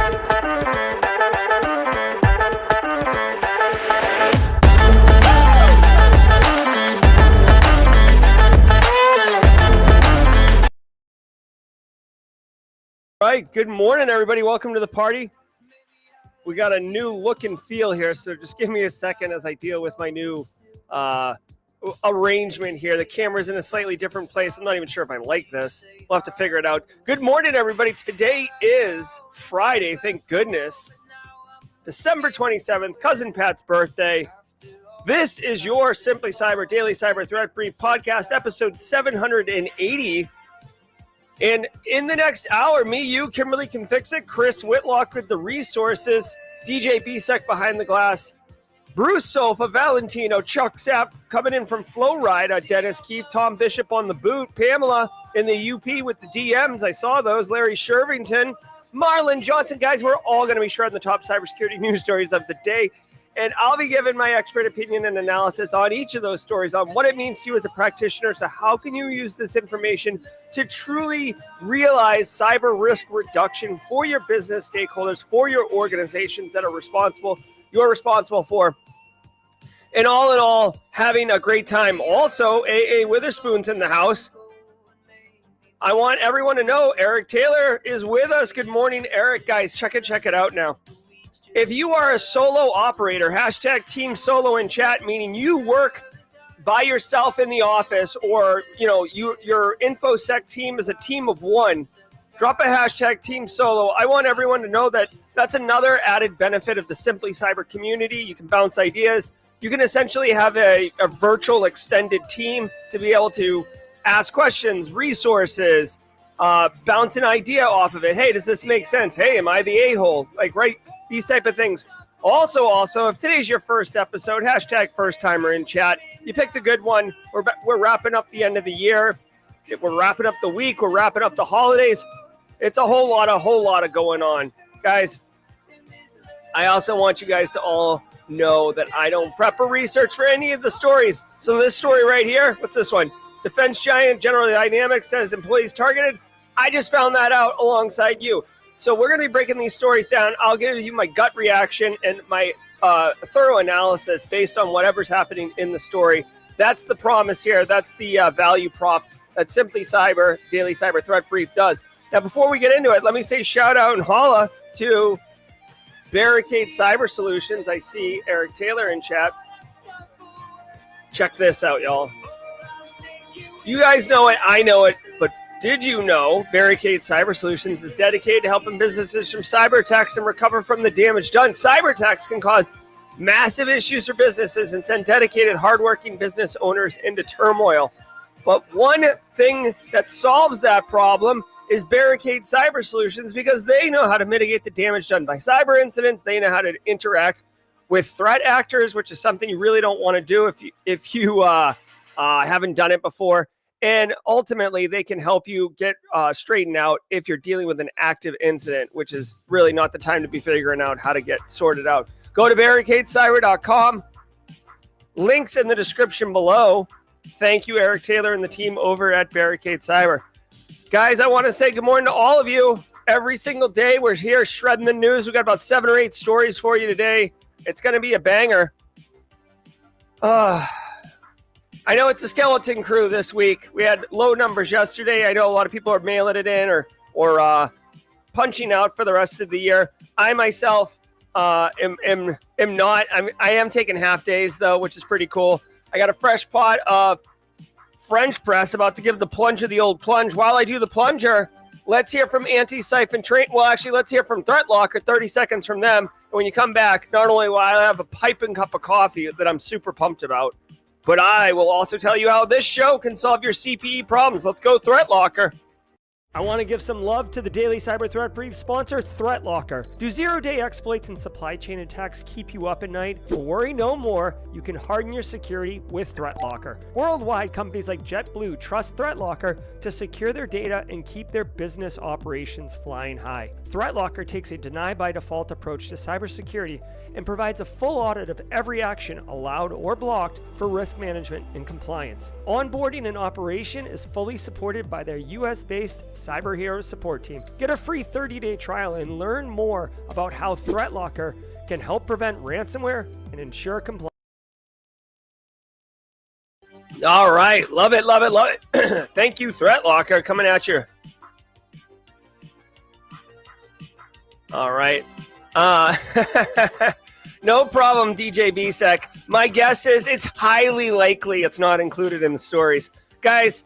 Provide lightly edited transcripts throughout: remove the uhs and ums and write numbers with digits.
All right, good morning, everybody. Welcome to the party. We got a new look and feel here, so just give me a second as I deal with my new arrangement here. The camera's in a slightly different place. I'm not even sure if I like this. We'll have to figure it out. Good morning, everybody. Today is Friday, thank goodness. December 27th, Cousin Pat's birthday. This is your Simply Cyber Daily Cyber Threat Brief podcast, episode 780. And in the next hour, me, you, Kimberly Can Fix It, Chris Whitlock with the resources, DJ Bisek behind the glass, Bruce Sofa, Valentino, Chuck Sapp coming in from Flow Ride, Dennis Keefe, Tom Bishop on the boot, Pamela in the UP with the DMs. I saw those. Larry Shervington, Marlon Johnson. Guys, we're all going to be shredding the top cybersecurity news stories of the day. And I'll be giving my expert opinion and analysis on each of those stories, on what it means to you as a practitioner. So how can you use this information to truly realize cyber risk reduction for your business stakeholders, for your organizations that you're responsible for. And all in all, having a great time. Also, AA Witherspoon's in the house. I want everyone to know Eric Taylor is with us. Good morning, Eric. Guys, check it out now. If you are a solo operator, hashtag team solo in chat, meaning you work by yourself in the office, or your InfoSec team is a team of one, drop a hashtag team solo. I want everyone to know that that's another added benefit of the Simply Cyber community. You can bounce ideas. You can essentially have a virtual extended team to be able to ask questions, resources, bounce an idea off of it. Hey, does this make sense? Hey, am I the a-hole? Right? These type of things. Also, if today's your first episode, hashtag first timer in chat. You picked a good one. We're wrapping up the end of the year. We're wrapping up the week. We're wrapping up the holidays. It's a whole lot of going on. Guys, I also want you guys to all know that I don't prep or research for any of the stories. So this story right here, what's this one? Defense giant General Dynamics says employees targeted. I just found that out alongside you. So we're going to be breaking these stories down. I'll give you my gut reaction and my thorough analysis based on whatever's happening in the story. That's the promise here. That's the value prop that Simply Cyber Daily Cyber Threat Brief does. Now, before we get into it, let me say shout out and holla to Barricade Cyber Solutions. I see Eric Taylor in chat. Check this out, y'all. You guys know it. I know it. But did you know Barricade Cyber Solutions is dedicated to helping businesses from cyber attacks and recover from the damage done? Cyber attacks can cause massive issues for businesses and send dedicated, hardworking business owners into turmoil. But one thing that solves that problem is Barricade Cyber Solutions, because they know how to mitigate the damage done by cyber incidents. They know how to interact with threat actors, which is something you really don't want to do if you haven't done it before. And ultimately, they can help you get straightened out if you're dealing with an active incident, which is really not the time to be figuring out how to get sorted out. Go to barricadecyber.com. Links in the description below. Thank you, Eric Taylor and the team over at Barricade Cyber. Guys, I want to say good morning to all of you. Every single day, we're here shredding the news. We've got about 7 or 8 stories for you today. It's going to be a banger. I know it's a skeleton crew this week. We had low numbers yesterday. I know a lot of people are mailing it in or punching out for the rest of the year. I myself am not. I am taking half days though, which is pretty cool. I got a fresh pot of French press, about to give the plunge of the old plunge. While I do the plunger, let's hear from Antisyphon Train. Well, actually, let's hear from Threat Locker. 30 seconds from them. And when you come back, not only will I have a piping cup of coffee that I'm super pumped about, but I will also tell you how this show can solve your CPE problems. Let's go, Threat Locker. I want to give some love to the Daily Cyber Threat Brief sponsor, Threat Locker. Do zero-day exploits and supply chain attacks keep you up at night? Well, worry no more. You can harden your security with Threat Locker. Worldwide, companies like JetBlue trust Threat Locker to secure their data and keep their business operations flying high. Threat Locker takes a deny-by-default approach to cybersecurity and provides a full audit of every action allowed or blocked for risk management and compliance. Onboarding and operation is fully supported by their US-based Cyber Heroes support team. Get a free 30-day trial and learn more about how ThreatLocker can help prevent ransomware and ensure compliance. All right. Love it, love it, love it. Thank you, ThreatLocker, coming at you. All right. No problem, DJ BSEC. My guess is it's highly likely it's not included in the stories. Guys,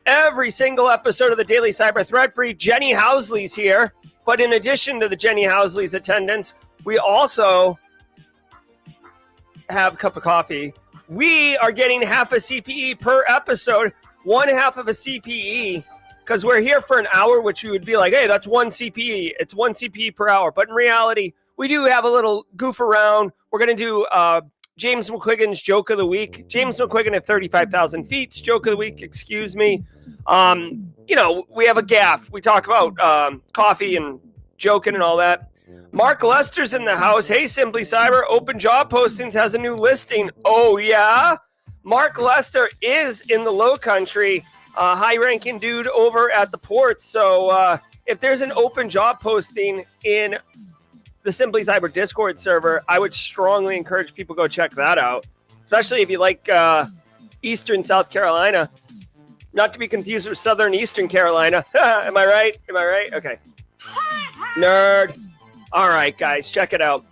every single episode of the Daily Cyber Threat Brief, Jenny Housley's here. But in addition to the Jenny Housley's attendance, we also have a cup of coffee. We are getting half a CPE per episode, one half of a CPE, because we're here for an hour, which you would be like, hey, that's one CPE. It's one CPE per hour. But in reality, we do have a little goof around. We're going to do James McQuiggan's Joke of the Week. James McQuiggan at 35,000 feet. Joke of the Week, excuse me. We have a gaffe. We talk about coffee and joking and all that. Mark Lester's in the house. Hey, Simply Cyber. Open Job Postings has a new listing. Oh, yeah? Mark Lester is in the Low Country, high-ranking dude over at the ports. So if there's an open job posting in the Simply Cyber Discord server, I would strongly encourage people to go check that out, especially if you like Eastern South Carolina. Not to be confused with Southern Eastern Carolina. Am I right? Am I right? Okay. Nerd. All right, guys, check it out.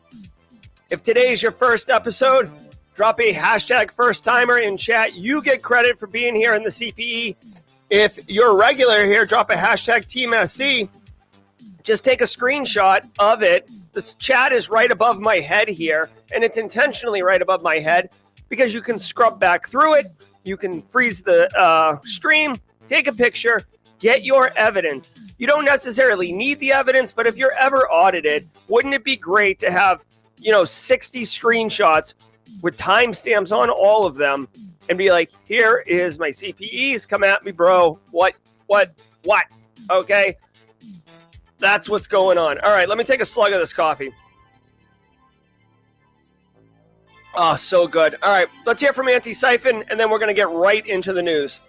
If today is your first episode, drop a hashtag first timer in chat. You get credit for being here in the CPE. If you're a regular here, drop a hashtag Team SC. Just take a screenshot of it. This chat is right above my head here, and it's intentionally right above my head because you can scrub back through it. You can freeze the stream, take a picture, get your evidence. You don't necessarily need the evidence, but if you're ever audited, wouldn't it be great to have, 60 screenshots with timestamps on all of them and be like, here is my CPEs. Come at me, bro. What? Okay. That's what's going on. All right, let me take a slug of this coffee. Oh, so good. All right, let's hear from Antisyphon, and then we're going to get right into the news.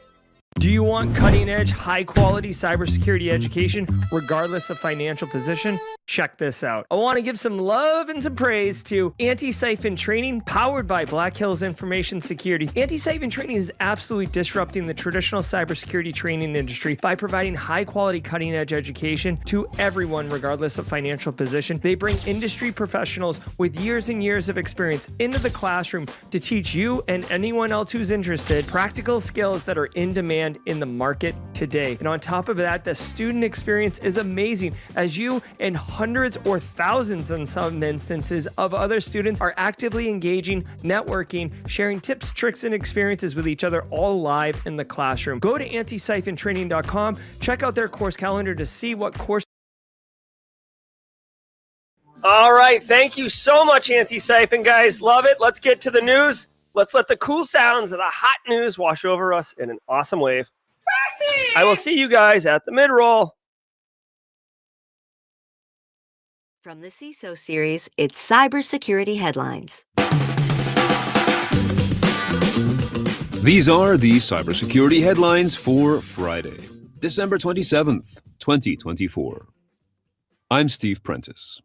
Do you want cutting-edge, high-quality cybersecurity education, regardless of financial position? Check this out. I want to give some love and some praise to Antisyphon Training, powered by Black Hills Information Security. Antisyphon Training is absolutely disrupting the traditional cybersecurity training industry by providing high-quality, cutting-edge education to everyone, regardless of financial position. They bring industry professionals with years and years of experience into the classroom to teach you and anyone else who's interested practical skills that are in demand in the market today. And on top of that, the student experience is amazing as you and hundreds or thousands in some instances of other students are actively engaging, networking, sharing tips, tricks, and experiences with each other all live in the classroom. Go to antisyphontraining.com, check out their course calendar to see what course. All right, thank you so much, Antisyphon, guys. Love it. Let's get to the news. Let's let the cool sounds of the hot news wash over us in an awesome wave. I will see you guys at the mid-roll. From the CISO series, it's Cybersecurity Headlines. These are the cybersecurity headlines for Friday, December 27th, 2024. I'm Steve Prentice.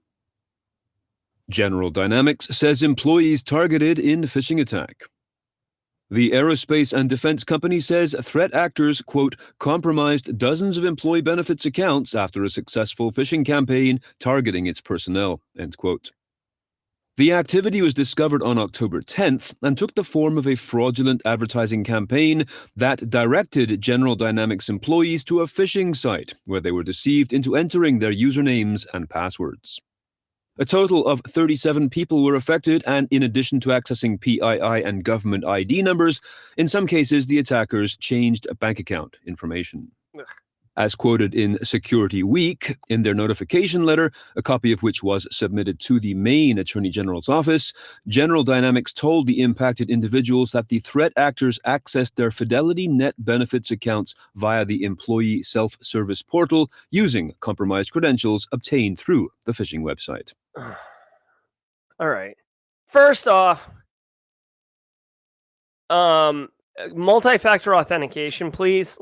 General Dynamics says employees targeted in phishing attack. The aerospace and defense company says threat actors, quote, compromised dozens of employee benefits accounts after a successful phishing campaign targeting its personnel, end quote. The activity was discovered on October 10th and took the form of a fraudulent advertising campaign that directed General Dynamics employees to a phishing site where they were deceived into entering their usernames and passwords. A total of 37 people were affected, and in addition to accessing PII and government ID numbers, in some cases the attackers changed bank account information. Ugh. As quoted in Security Week, in their notification letter, a copy of which was submitted to the Maine Attorney General's office, General Dynamics told the impacted individuals that the threat actors accessed their Fidelity Net benefits accounts via the employee self-service portal using compromised credentials obtained through the phishing website. All right. First off, multi-factor authentication, please.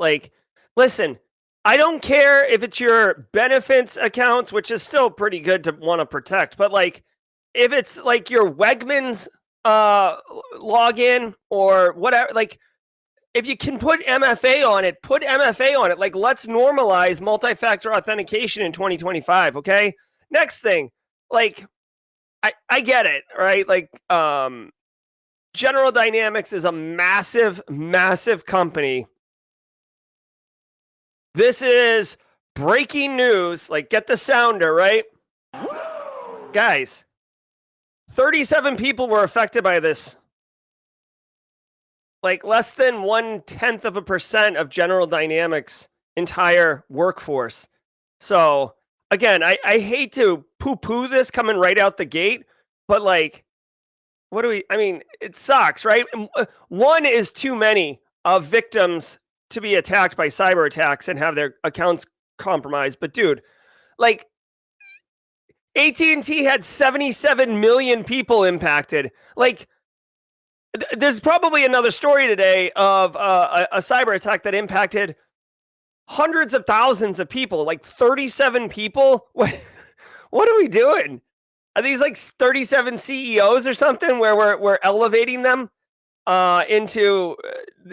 Listen, I don't care if it's your benefits accounts, which is still pretty good to want to protect, but like if it's like your Wegmans login or whatever, like if you can put MFA on it, put MFA on it. Like, let's normalize multi-factor authentication in 2025, okay? Next thing, like, I get it, right? Like, General Dynamics is a massive, massive company. This is breaking news. Like, get the sounder, right? Guys, 37 people were affected by this. Like less than 0.1% of General Dynamics' entire workforce. So again, I hate to poo-poo this coming right out the gate, but like, it sucks, right? One is too many of victims to be attacked by cyber attacks and have their accounts compromised. But dude, like AT&T had 77 million people impacted. Like, there's probably another story today of a cyber attack that impacted hundreds of thousands of people, like 37 people. What are we doing? Are these like 37 CEOs or something where we're elevating them into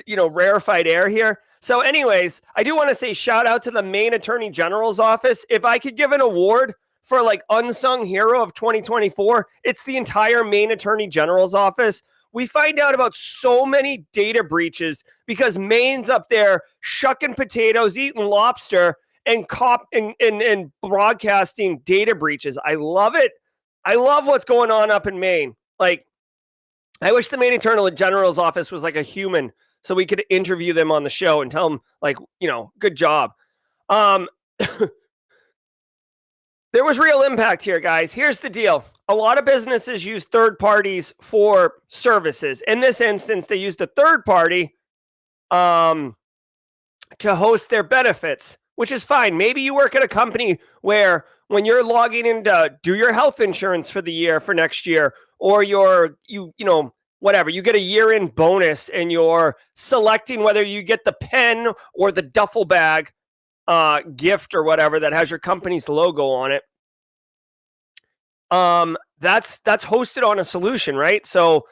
rarefied air here? So anyways, I do want to say shout out to the Maine Attorney General's office. If I could give an award for like unsung hero of 2024, it's the entire Maine Attorney General's office. We find out about so many data breaches because Maine's up there shucking potatoes, eating lobster, and broadcasting data breaches. I love it. I love what's going on up in Maine. Like, I wish the Maine Attorney General's office was like a human so we could interview them on the show and tell them, like, good job. There was real impact here, guys. Here's the deal. A lot of businesses use third parties for services. In this instance, they used a third party to host their benefits, which is fine. Maybe you work at a company where when you're logging in to do your health insurance for the year for next year, or you get a year-end bonus and you're selecting whether you get the pen or the duffel bag gift or whatever that has your company's logo on it. That's hosted on a solution, right? So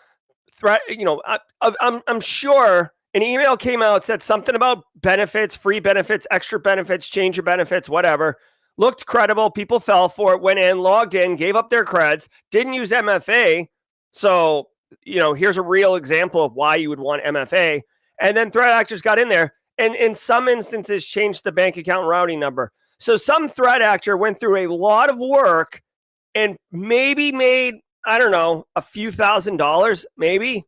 I'm sure an email came out, said something about benefits, free benefits, extra benefits, change your benefits, whatever. Looked credible. People fell for it, went in, logged in, gave up their creds, didn't use MFA. So, here's a real example of why you would want MFA. And then threat actors got in there and in some instances changed the bank account routing number. So some threat actor went through a lot of work and maybe made, I don't know, a few $1,000s, maybe.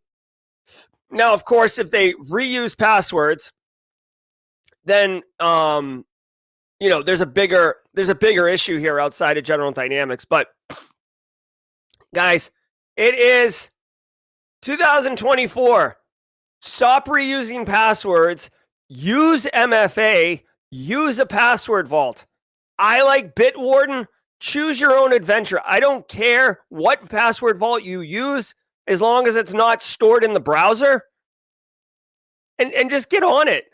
Now, of course, if they reuse passwords, then there's a bigger issue here outside of General Dynamics. But guys, it is 2024. Stop reusing passwords. Use MFA. Use a password vault. I like Bitwarden. Choose your own adventure. I don't care what password vault you use as long as it's not stored in the browser. And just get on it.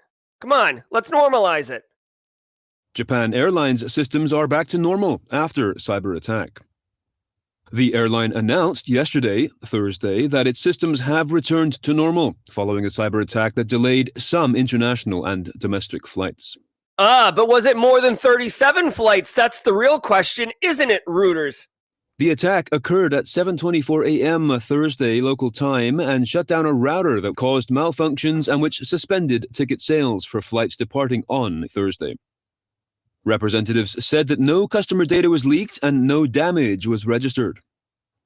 Come on, let's normalize it. Japan Airlines systems are back to normal after cyber attack. The airline announced yesterday, Thursday, that its systems have returned to normal following a cyber attack that delayed some international and domestic flights. But was it more than 37 flights? That's the real question, isn't it, Reuters? The attack occurred at 7:24 a.m. Thursday local time and shut down a router that caused malfunctions and which suspended ticket sales for flights departing on Thursday. Representatives said that no customer data was leaked and no damage was registered.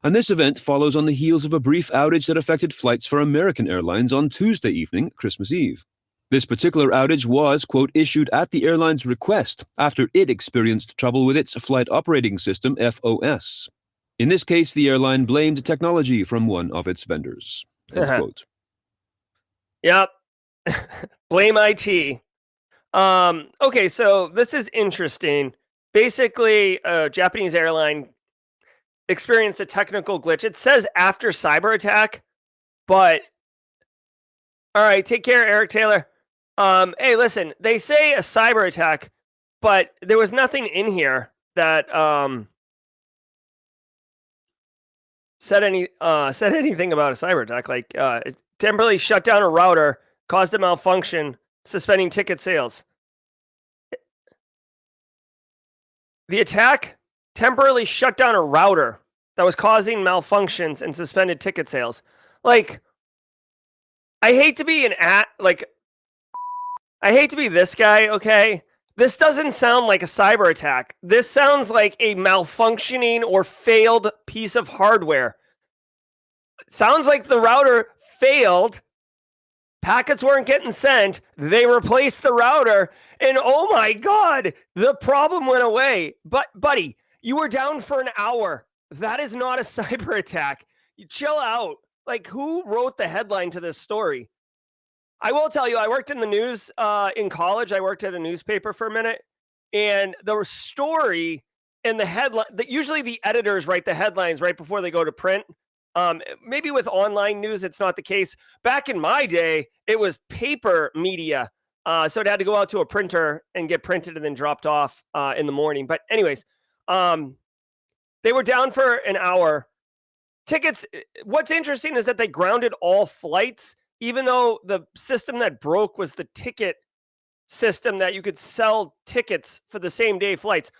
And this event follows on the heels of a brief outage that affected flights for American Airlines on Tuesday evening, Christmas Eve. This particular outage was, quote, issued at the airline's request after it experienced trouble with its flight operating system, FOS. In this case, the airline blamed technology from one of its vendors, end quote. Yep. Blame IT. Okay, so this is interesting. Basically, a Japanese airline experienced a technical glitch. It says after cyber attack, but all right, take care, Eric Taylor. Hey, listen, they say a cyber attack. but there was nothing in here that said anything about a cyber attack. Like it temporarily shut down a router, caused a malfunction, suspending ticket sales. The attack temporarily shut down a router that was causing malfunctions and suspended ticket sales. Like, I hate to be I hate to be this guy, okay? This doesn't sound like a cyber attack. This sounds like a malfunctioning or failed piece of hardware. It sounds like the router failed. Packets weren't getting sent. They replaced the router. And oh my God, the problem went away. But, buddy, you were down for an hour. That is not a cyber attack. You chill out. Like, who wrote the headline to this story? I will tell you, I worked in the news in college. I worked at a newspaper for a minute. And the story in the headline, usually the editors write the headlines right before they go to print. Maybe with online news, it's not the case. Back in my day, it was paper media. So it had to go out to a printer and get printed and then dropped off in the morning. But anyways, they were down for an hour. Tickets, what's interesting is that they grounded all flights, even though the system that broke was the ticket system that you could sell tickets for the same day flights.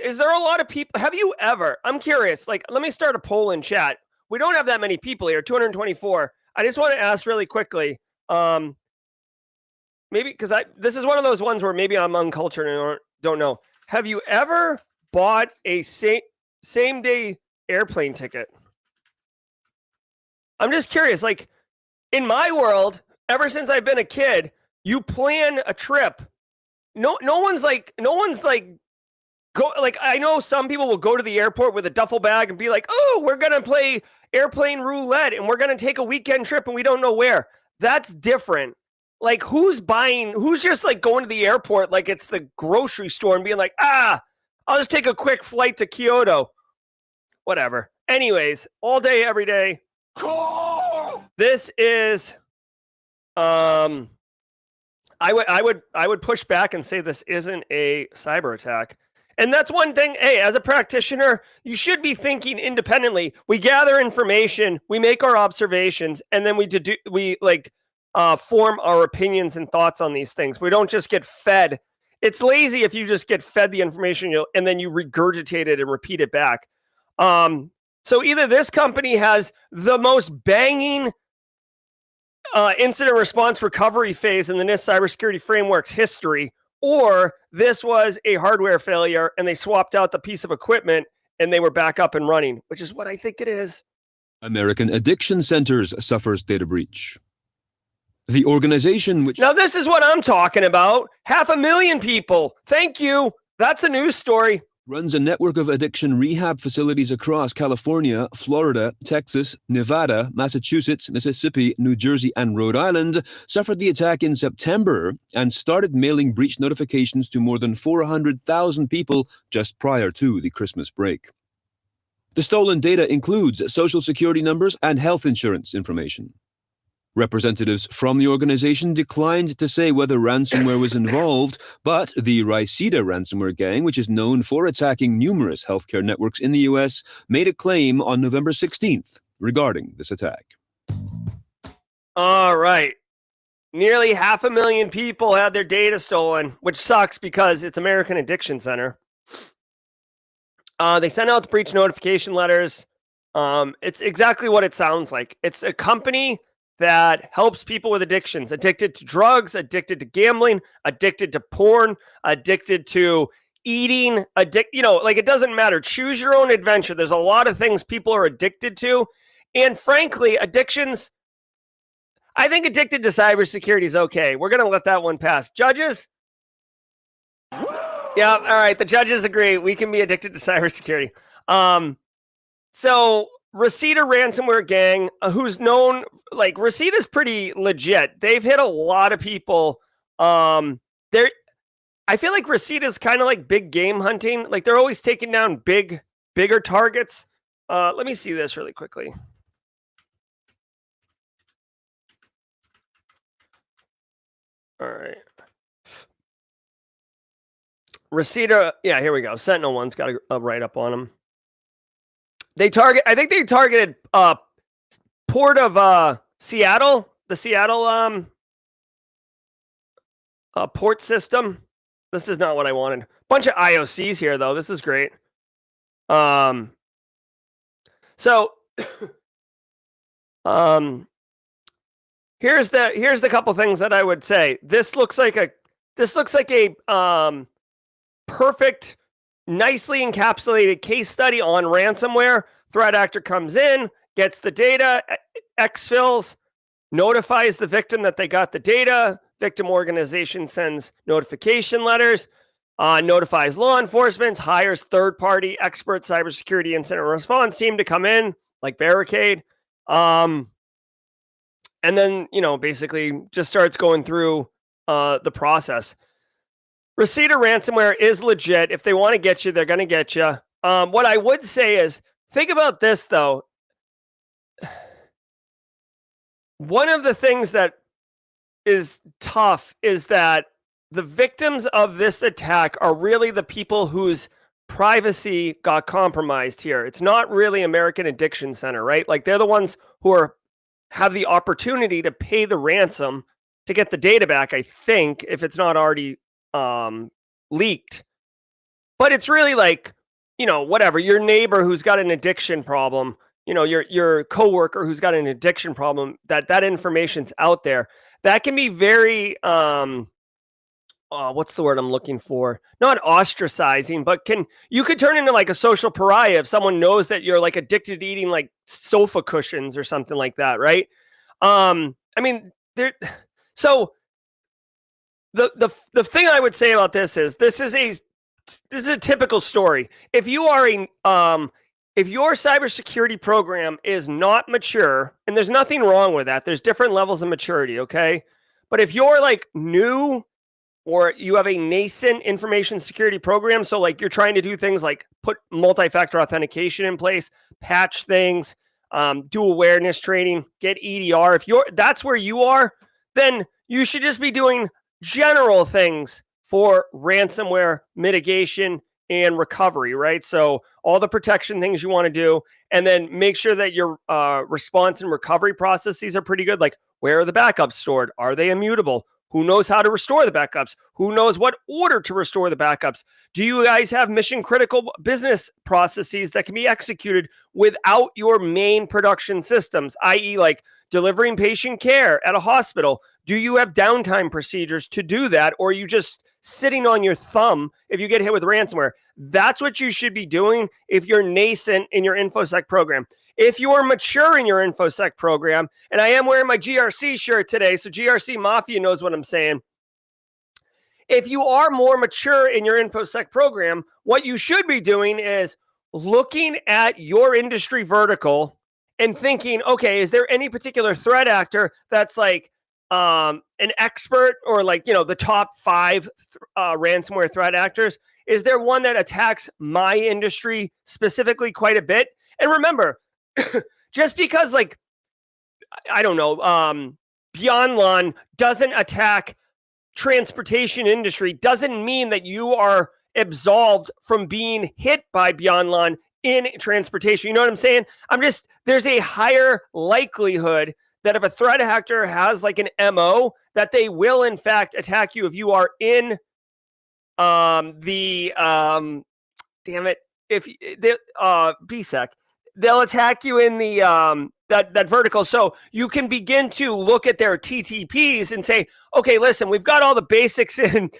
Is there a lot of people? Have you ever? I'm curious. Like, let me start a poll in chat. We don't have that many people here, 224. I just want to ask really quickly. Maybe because this is one of those ones where maybe I'm uncultured and don't know. Have you ever bought a same day airplane ticket? I'm just curious. Like, in my world, ever since I've been a kid, you plan a trip. No one's like go, like, I know some people will go to the airport with a duffel bag and be like, oh, we're going to play airplane roulette and we're going to take a weekend trip and we don't know where. That's different. Like, who's just like going to the airport like it's the grocery store and being like, I'll just take a quick flight to Kyoto. Whatever. Anyways, all day, every day. This is, I would push back and say this isn't a cyber attack. And that's one thing. Hey, as a practitioner, you should be thinking independently. We gather information, we make our observations, and then we form our opinions and thoughts on these things. We don't just get fed. It's lazy if you just get fed the information and then you regurgitate it and repeat it back. So either this company has the most banging incident response recovery phase in the NIST cybersecurity framework's history, or this was a hardware failure and they swapped out the piece of equipment and they were back up and running, which is what I think it is. American Addiction Centers suffers data breach. The organization which... Now, this is what I'm talking about. 500,000 people. Thank you. That's a news story. Runs a network of addiction rehab facilities across California, Florida, Texas, Nevada, Massachusetts, Mississippi, New Jersey, and Rhode Island, suffered the attack in September and started mailing breach notifications to more than 400,000 people just prior to the Christmas break. The stolen data includes social security numbers and health insurance information. Representatives from the organization declined to say whether ransomware was involved, but the Riceda ransomware gang, which is known for attacking numerous healthcare networks in the U.S., made a claim on November 16th regarding this attack. All right. Nearly 500,000 people had their data stolen, which sucks because it's American Addiction Center. They sent out the breach notification letters. It's exactly what it sounds like. It's a company that helps people with addictions, addicted to drugs, addicted to gambling, addicted to porn, addicted to eating, it doesn't matter. Choose your own adventure. There's a lot of things people are addicted to. And frankly, addictions, I think addicted to cybersecurity is okay. We're going to let that one pass. Judges? Yeah, all right. The judges agree. We can be addicted to cybersecurity. So Riceda ransomware gang, who's known, like, Receda's pretty legit. They've hit a lot of people. I feel like Receda's kind of like big game hunting. Like, they're always taking down bigger targets. Let me see this really quickly. All right. Reseda, yeah, here we go. Sentinel-1's got a write-up on them. I think they targeted port of Seattle, the Seattle port system. This is not what I wanted. Bunch of IOCs here, though. This is great. So here's the couple things that I would say. This looks like a perfect, nicely encapsulated case study on ransomware. Threat actor comes in, gets the data, exfils, notifies the victim that they got the data. Victim organization sends notification letters, notifies law enforcement, hires third-party expert cybersecurity incident response team to come in, like Barricade. And then, basically just starts going through the process. Reseda ransomware is legit. If they want to get you, they're going to get you. What I would say is, think about this, though. One of the things that is tough is that the victims of this attack are really the people whose privacy got compromised here. It's not really American Addiction Center, right? Like, they're the ones who have the opportunity to pay the ransom to get the data back, I think, if it's not already leaked. But it's really like, whatever, your neighbor who's got an addiction problem, your coworker who's got an addiction problem, that information's out there. That can be very, what's the word I'm looking for? Not ostracizing, but you could turn into like a social pariah if someone knows that you're like addicted to eating like sofa cushions or something like that, right? So the thing I would say about this is this is a typical story. If you are if your cybersecurity program is not mature, and there's nothing wrong with that, there's different levels of maturity, okay? But if you're like new, or you have a nascent information security program, so like you're trying to do things like put multi-factor authentication in place, patch things, do awareness training, get EDR. If that's where you are, then you should just be doing general things for ransomware mitigation and recovery, right? So all the protection things you want to do, and then make sure that your response and recovery processes are pretty good. Like, where are the backups stored? Are they immutable? Who knows how to restore the backups? Who knows what order to restore the backups? Do you guys have mission critical business processes that can be executed without your main production systems, i.e. like delivering patient care at a hospital? Do you have downtime procedures to do that? Or are you just sitting on your thumb if you get hit with ransomware? That's what you should be doing if you're nascent in your InfoSec program. If you are mature in your InfoSec program, and I am wearing my GRC shirt today, so GRC Mafia knows what I'm saying. If you are more mature in your InfoSec program, what you should be doing is looking at your industry vertical and thinking, okay, is there any particular threat actor that's like an expert, or like, the top 5 ransomware threat actors? Is there one that attacks my industry specifically quite a bit? And remember, just because, like, I don't know, BeyondLAN doesn't attack transportation industry doesn't mean that you are absolved from being hit by BeyondLAN in transportation. You know what I'm saying? There's a higher likelihood that if a threat actor has like an MO, that they will in fact attack you if you are in BSEC. They'll attack you in the that vertical. So you can begin to look at their TTPs and say, okay, listen, we've got all the basics in.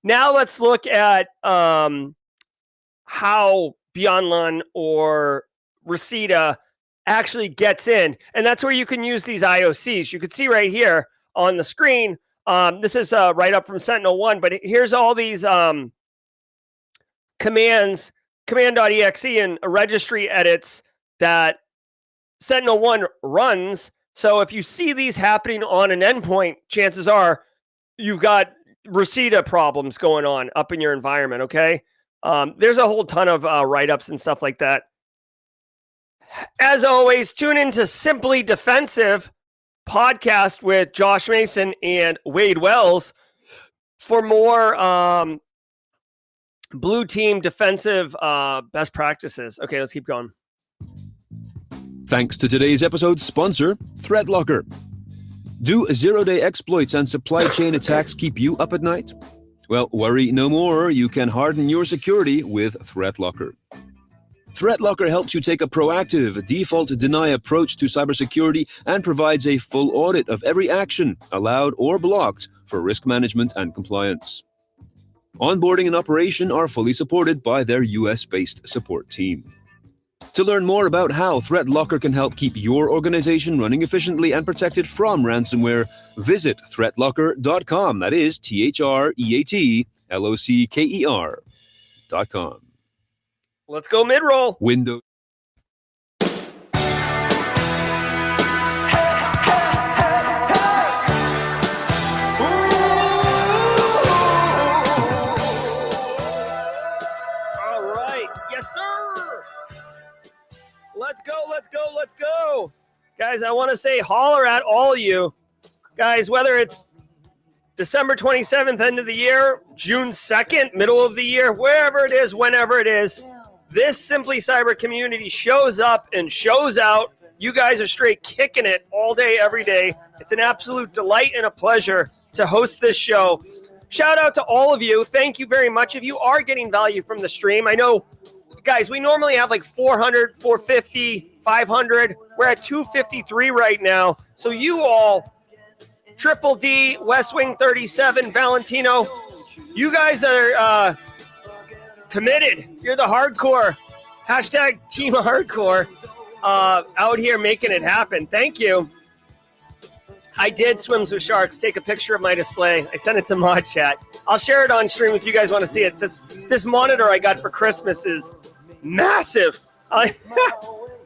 Now let's look at how BeyondLAN or Reseda actually gets in. And that's where you can use these IOCs. You can see right here on the screen, this is right up from Sentinel-1, but here's all these commands, command.exe and registry edits that Sentinel-1 runs. So if you see these happening on an endpoint, chances are you've got Reseda problems going on up in your environment, okay? There's a whole ton of write-ups and stuff like that. As always, tune into Simply Defensive podcast with Josh Mason and Wade Wells. for more blue team defensive best practices. Okay, let's keep going. Thanks to today's episode's sponsor, ThreatLocker. Do zero-day exploits and supply chain attacks keep you up at night? Well, worry no more. You can harden your security with ThreatLocker. ThreatLocker helps you take a proactive, default-deny approach to cybersecurity and provides a full audit of every action, allowed or blocked, for risk management and compliance. Onboarding and operation are fully supported by their US-based support team. To learn more about how ThreatLocker can help keep your organization running efficiently and protected from ransomware, visit threatlocker.com. That is THREATLOCKER.com. Let's go mid-roll. Windows. All right. Yes, sir. Let's go, let's go, let's go. Guys, I want to say holler at all of you. Guys, whether it's December 27th, end of the year, June 2nd, middle of the year, wherever it is, whenever it is, this Simply Cyber community shows up and shows out. You guys are straight kicking it all day, every day. It's an absolute delight and a pleasure to host this show. Shout out to all of you. Thank you very much. If you are getting value from the stream, I know, guys, we normally have like 400, 450, 500. We're at 253 right now. So you all, Triple D, West Wing 37, Valentino, you guys are committed. You're the hardcore. Hashtag Team Hardcore out here making it happen. Thank you. I did Swims with Sharks. Take a picture of my display. I sent it to Mod Chat. I'll share it on stream if you guys want to see it. This monitor I got for Christmas is massive.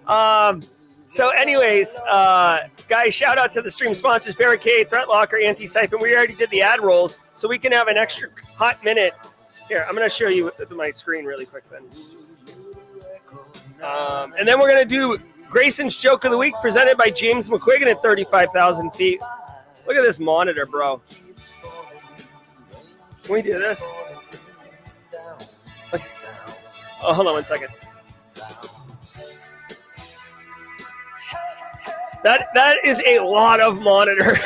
So anyways, guys, shout out to the stream sponsors, Barricade, ThreatLocker, Antisyphon. We already did the ad rolls, so we can have an extra hot minute. Here, I'm going to show you my screen really quick then. And then we're going to do Grayson's Joke of the Week, presented by James McQuiggan at 35,000 feet. Look at this monitor, bro. Can we do this? Okay. Oh, hold on one second. That is a lot of monitor.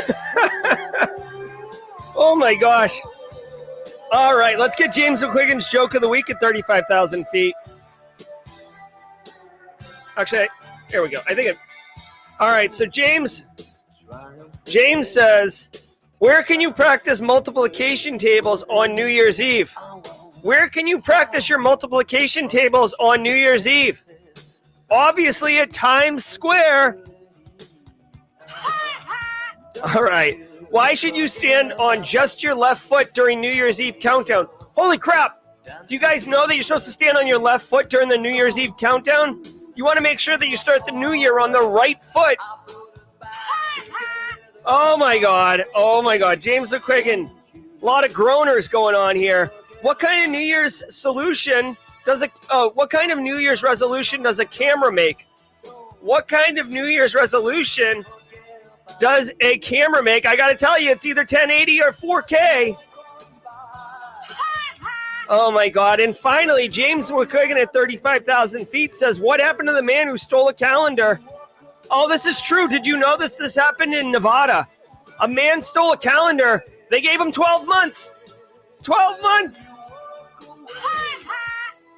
Oh, my gosh. All right, let's get James McQuiggan's Joke of the Week at 35,000 feet. Actually, here we go. All right, so James says, where can you practice multiplication tables on New Year's Eve? Where can you practice your multiplication tables on New Year's Eve? Obviously at Times Square. All right. Why should you stand on just your left foot during New Year's Eve countdown? Holy crap. Do you guys know that you're supposed to stand on your left foot during the New Year's Eve countdown? You want to make sure that you start the new year on the right foot. Oh, my God. Oh, my God. James McQuiggan. A lot of groaners going on here. What kind of New Year's solution what kind of New Year's resolution does a camera make? What kind of New Year's resolution does a camera make? I got to tell you, it's either 1080 or 4K. Oh, my God. And finally, James McQuiggan at 35,000 feet says, what happened to the man who stole a calendar? Oh, this is true. Did you know this happened in Nevada? A man stole a calendar. They gave him 12 months. 12 months.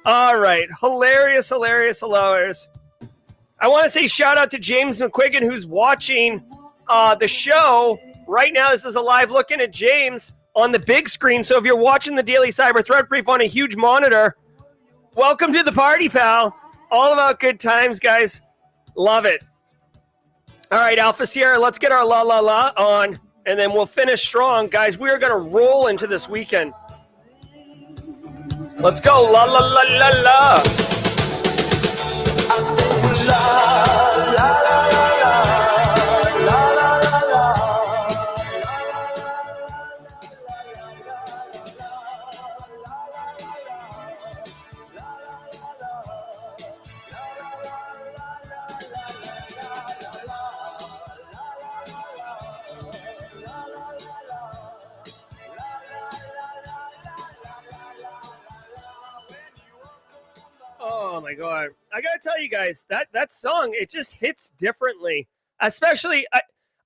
All right. Hilarious, hilarious, hilarious. I want to say shout out to James McQuiggan, who's watching the show right now. This is a live looking at James on the big screen. So if you're watching the Daily Cyber Threat Brief on a huge monitor, welcome to the party, pal. All about good times, guys. Love it. All right, Alpha Sierra, let's get our la la la on, and then we'll finish strong. Guys, we are going to roll into this weekend. Let's go. La la la la la. I say la la la la la la la la. Oh my God. I gotta tell you guys, that song, it just hits differently. Especially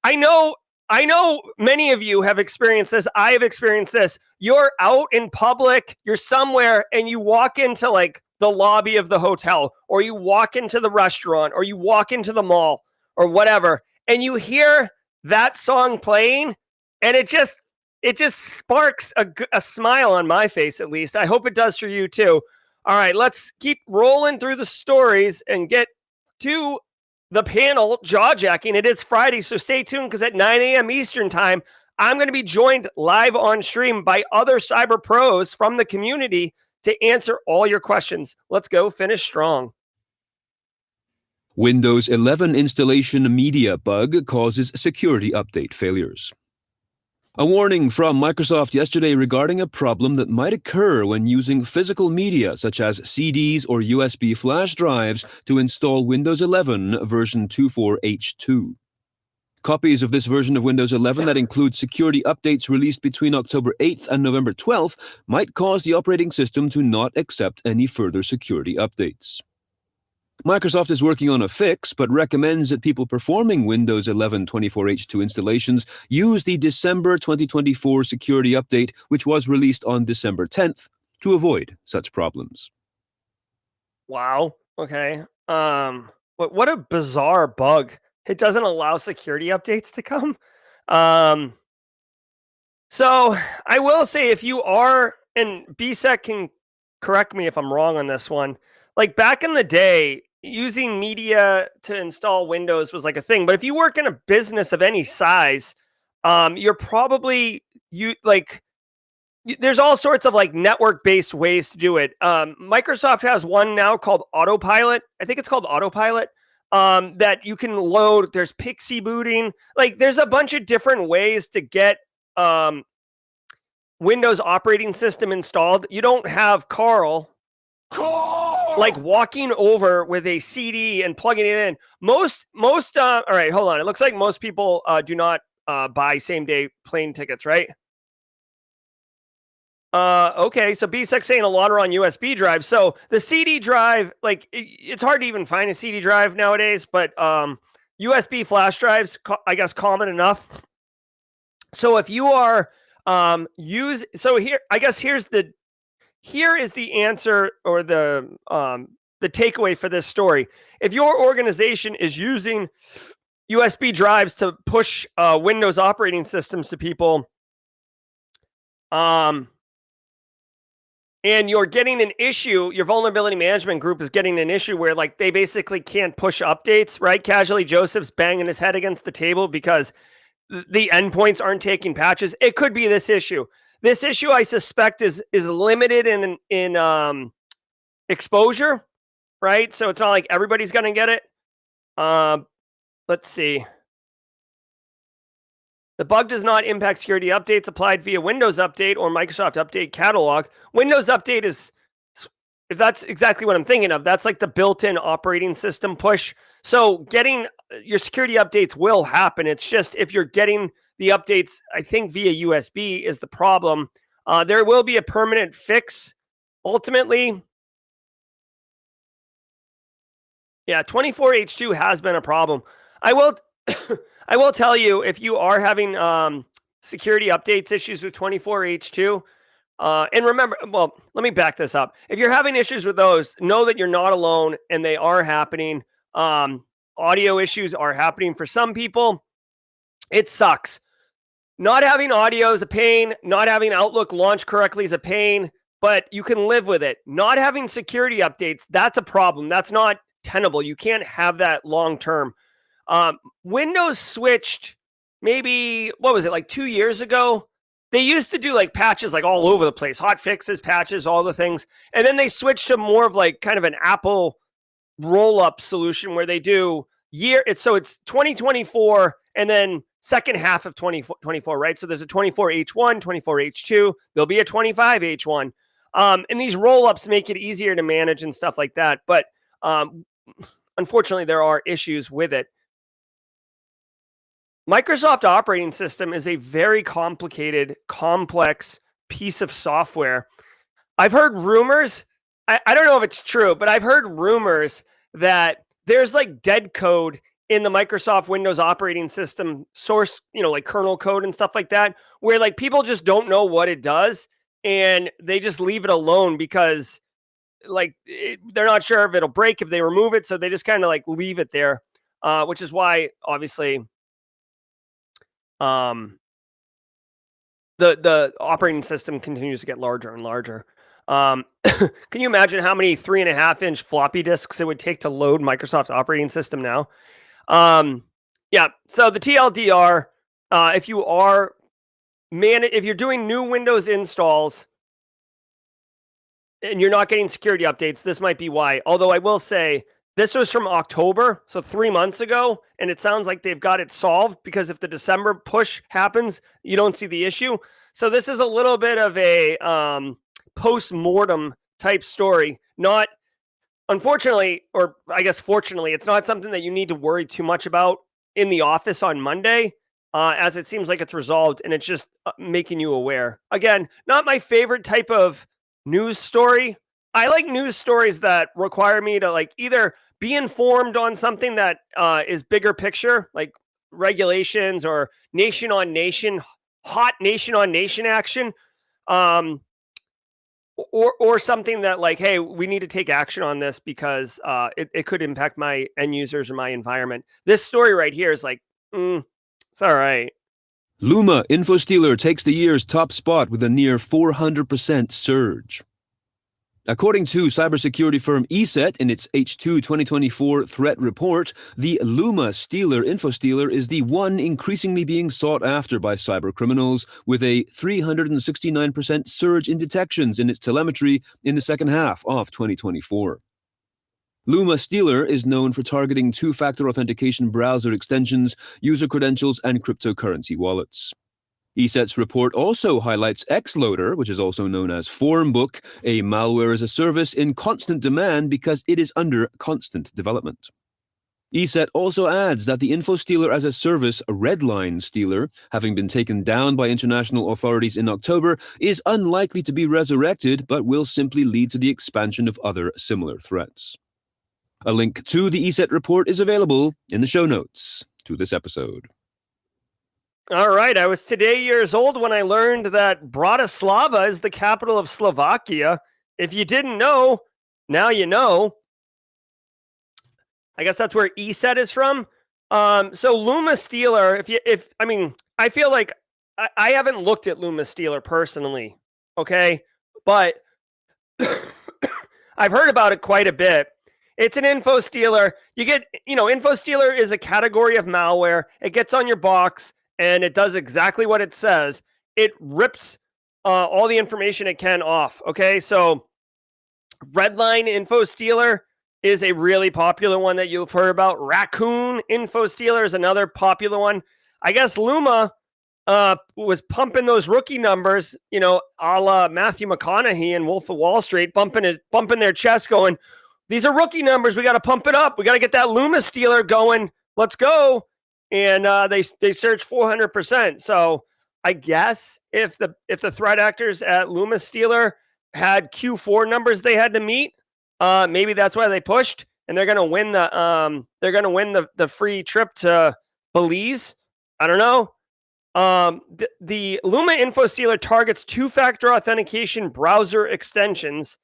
I know many of you have experienced this. I have experienced this. You're out in public, you're somewhere, and you walk into like the lobby of the hotel, or you walk into the restaurant, or you walk into the mall, or whatever, and you hear that song playing, and it just sparks a smile on my face, at least. I hope it does for you too. All right, let's keep rolling through the stories and get to the panel jaw-jacking. It is Friday, so stay tuned, because at 9 a.m. Eastern time, I'm going to be joined live on stream by other cyber pros from the community to answer all your questions. Let's go finish strong. Windows 11 installation media bug causes security update failures. A warning from Microsoft yesterday regarding a problem that might occur when using physical media such as CDs or USB flash drives to install Windows 11 version 24H2. Copies of this version of Windows 11 that include security updates released between October 8th and November 12th might cause the operating system to not accept any further security updates. Microsoft is working on a fix, but recommends that people performing Windows 11 24H2 installations use the December 2024 security update, which was released on December 10th, to avoid such problems. Wow. Okay. What a bizarre bug. It doesn't allow security updates to come. So I will say, if you are, and BSEC can correct me if I'm wrong on this one, like back in the day, using media to install Windows was like a thing. But if you work in a business of any size, you're probably there's all sorts of like network-based ways to do it. Microsoft has one now called Autopilot. I think it's called Autopilot, that you can load. There's Pixie booting. Like there's a bunch of different ways to get Windows operating system installed. You don't have Carl like walking over with a CD and plugging it in. Most all right, hold on. It looks like most people do not buy same day plane tickets, right? Okay, so BSEC saying a lot are on USB drives. So the CD drive, like it's hard to even find a CD drive nowadays, but USB flash drives, I guess, common enough. So if you are here is the answer, or the takeaway for this story. If your organization is using USB drives to push Windows operating systems to people, and you're getting an issue, your vulnerability management group is getting an issue where like they basically can't push updates, right? Casually Joseph's banging his head against the table because the endpoints aren't taking patches. It could be this issue. This issue, I suspect, is limited in exposure, right? So it's not like everybody's going to get it. Let's see. The bug does not impact security updates applied via Windows Update or Microsoft Update Catalog. Windows Update is, if that's exactly what I'm thinking of, that's like the built-in operating system push. So getting your security updates will happen. It's just if you're getting the updates, I think, via USB is the problem. There will be a permanent fix ultimately. Yeah, 24H2 has been a problem. I will tell you, if you are having security updates issues with 24H2, and remember, well, let me back this up. If you're having issues with those, know that you're not alone and they are happening. Audio issues are happening for some people. It sucks. Not having audio is a pain. Not having Outlook launch correctly is a pain, but you can live with it. Not having security updates, that's a problem. That's not tenable. You can't have that long term. Windows switched maybe, what was it, like 2 years ago? They used to do like patches like all over the place, hot fixes, patches, all the things. And then they switched to more of like kind of an Apple roll-up solution where they do so it's 2024 and then second half of 2024, right? So there's a 24H1, 24H2, there'll be a 25H1. And these roll-ups make it easier to manage and stuff like that. But unfortunately, there are issues with it. Microsoft operating system is a very complicated, complex piece of software. I've heard rumors I don't know if it's true, but I've heard rumors that there's like dead code in the Microsoft Windows operating system source, like kernel code and stuff like that, where like people just don't know what it does and they just leave it alone because they're not sure if it'll break if they remove it. So they just kind of like leave it there, which is why obviously um, the operating system continues to get larger and larger. Can you imagine how many 3.5-inch floppy disks it would take to load Microsoft operating system now? Yeah. So the TLDR, if you're doing new Windows installs and you're not getting security updates, this might be why. Although I will say this was from October, so 3 months ago, and it sounds like they've got it solved because if the December push happens, you don't see the issue. So this is a little bit of a post-mortem type story. Not, unfortunately, or I guess fortunately, it's not something that you need to worry too much about in the office on Monday, as it seems like it's resolved and it's just making you aware. Again, not my favorite type of news story. I like news stories that require me to like either be informed on something that is bigger picture, like regulations or nation on nation, hot nation on nation action, or something that like, hey, we need to take action on this because it could impact my end users or my environment. This story right here is like, it's all right. Luma InfoStealer takes the year's top spot with a near 400% surge. According to cybersecurity firm ESET in its H2 2024 threat report, the Luma InfoStealer is the one increasingly being sought after by cybercriminals, with a 369% surge in detections in its telemetry in the second half of 2024. Luma Stealer is known for targeting two-factor authentication browser extensions, user credentials, and cryptocurrency wallets. ESET's report also highlights Xloader, which is also known as Formbook, a malware as a service in constant demand because it is under constant development. ESET also adds that the InfoStealer as a service, Redline Stealer, having been taken down by international authorities in October, is unlikely to be resurrected, but will simply lead to the expansion of other similar threats. A link to the ESET report is available in the show notes to this episode. All right. I was today years old when I learned that Bratislava is the capital of Slovakia. If you didn't know, now you know. I guess that's where ESET is from. So Luma Stealer, I feel like I haven't looked at Luma Stealer personally. Okay. But I've heard about it quite a bit. It's an info stealer. Info stealer is a category of malware. It gets on your box and it does exactly what it says. It rips all the information it can off. Okay, so Redline Info Stealer is a really popular one that you've heard about. Raccoon Info Stealer is another popular one. I guess Luma was pumping those rookie numbers, a la Matthew McConaughey and Wolf of Wall Street, bumping their chest, going, "These are rookie numbers. We got to pump it up. We got to get that Luma Stealer going. Let's go." And they surged 400%. So I guess if the threat actors at Luma Stealer had Q4 numbers they had to meet, maybe that's why they pushed, and they're gonna win the free trip to Belize. I don't know. The Luma Info Stealer targets two-factor authentication browser extensions,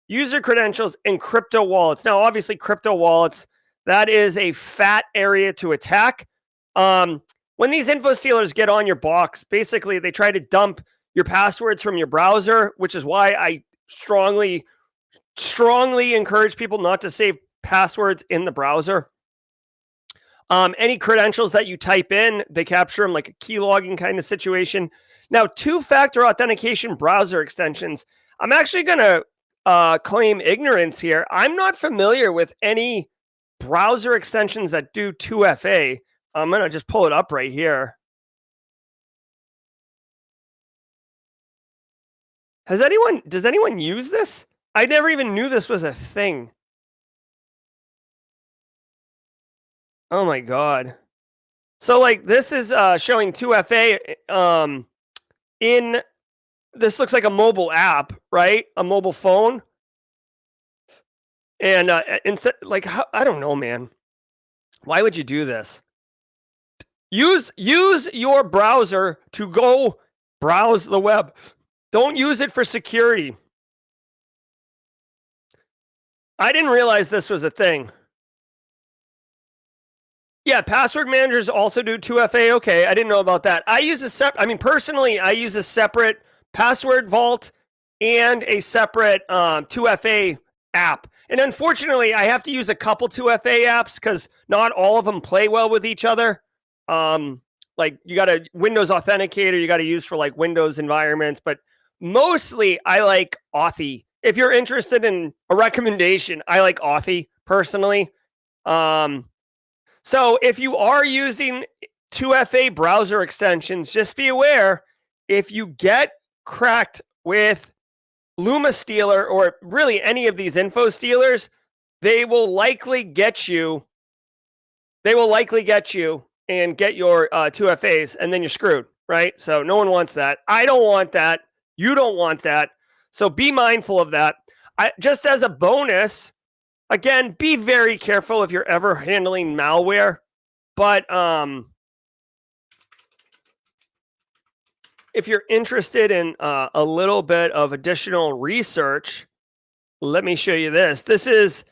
user credentials, and crypto wallets. Now, obviously, crypto wallets, that is a fat area to attack. When these info stealers get on your box, basically they try to dump your passwords from your browser, which is why I strongly encourage people not to save passwords in the browser. Any credentials that you type in, they capture them like a key logging kind of situation. Now, two-factor authentication browser extensions, I'm actually going to claim ignorance here. I'm not familiar with any browser extensions that do 2FA. I'm going to just pull it up right here. Does anyone use this? I never even knew this was a thing. Oh my God. So like this is showing 2FA in, this looks like a mobile app, right? A mobile phone. And instead, like, I don't know, man. Why would you do this? Use your browser to go browse the web. Don't use it for security. I didn't realize this was a thing. Yeah, password managers also do 2FA. Okay, I didn't know about that. I use personally, I use a separate password vault and a separate 2FA app. And unfortunately, I have to use a couple 2FA apps because not all of them play well with each other. Like you got a Windows Authenticator, you got to use for like Windows environments, but mostly I like Authy. If you're interested in a recommendation, I like Authy personally. So if you are using 2FA browser extensions, just be aware, if you get cracked with Luma Stealer or really any of these info stealers, they will likely get you. And get your 2FAs, and then you're screwed, right? So no one wants that. I don't want that. You don't want that. So be mindful of that. Just as a bonus, again, be very careful if you're ever handling malware. But if you're interested in a little bit of additional research, let me show you this. This is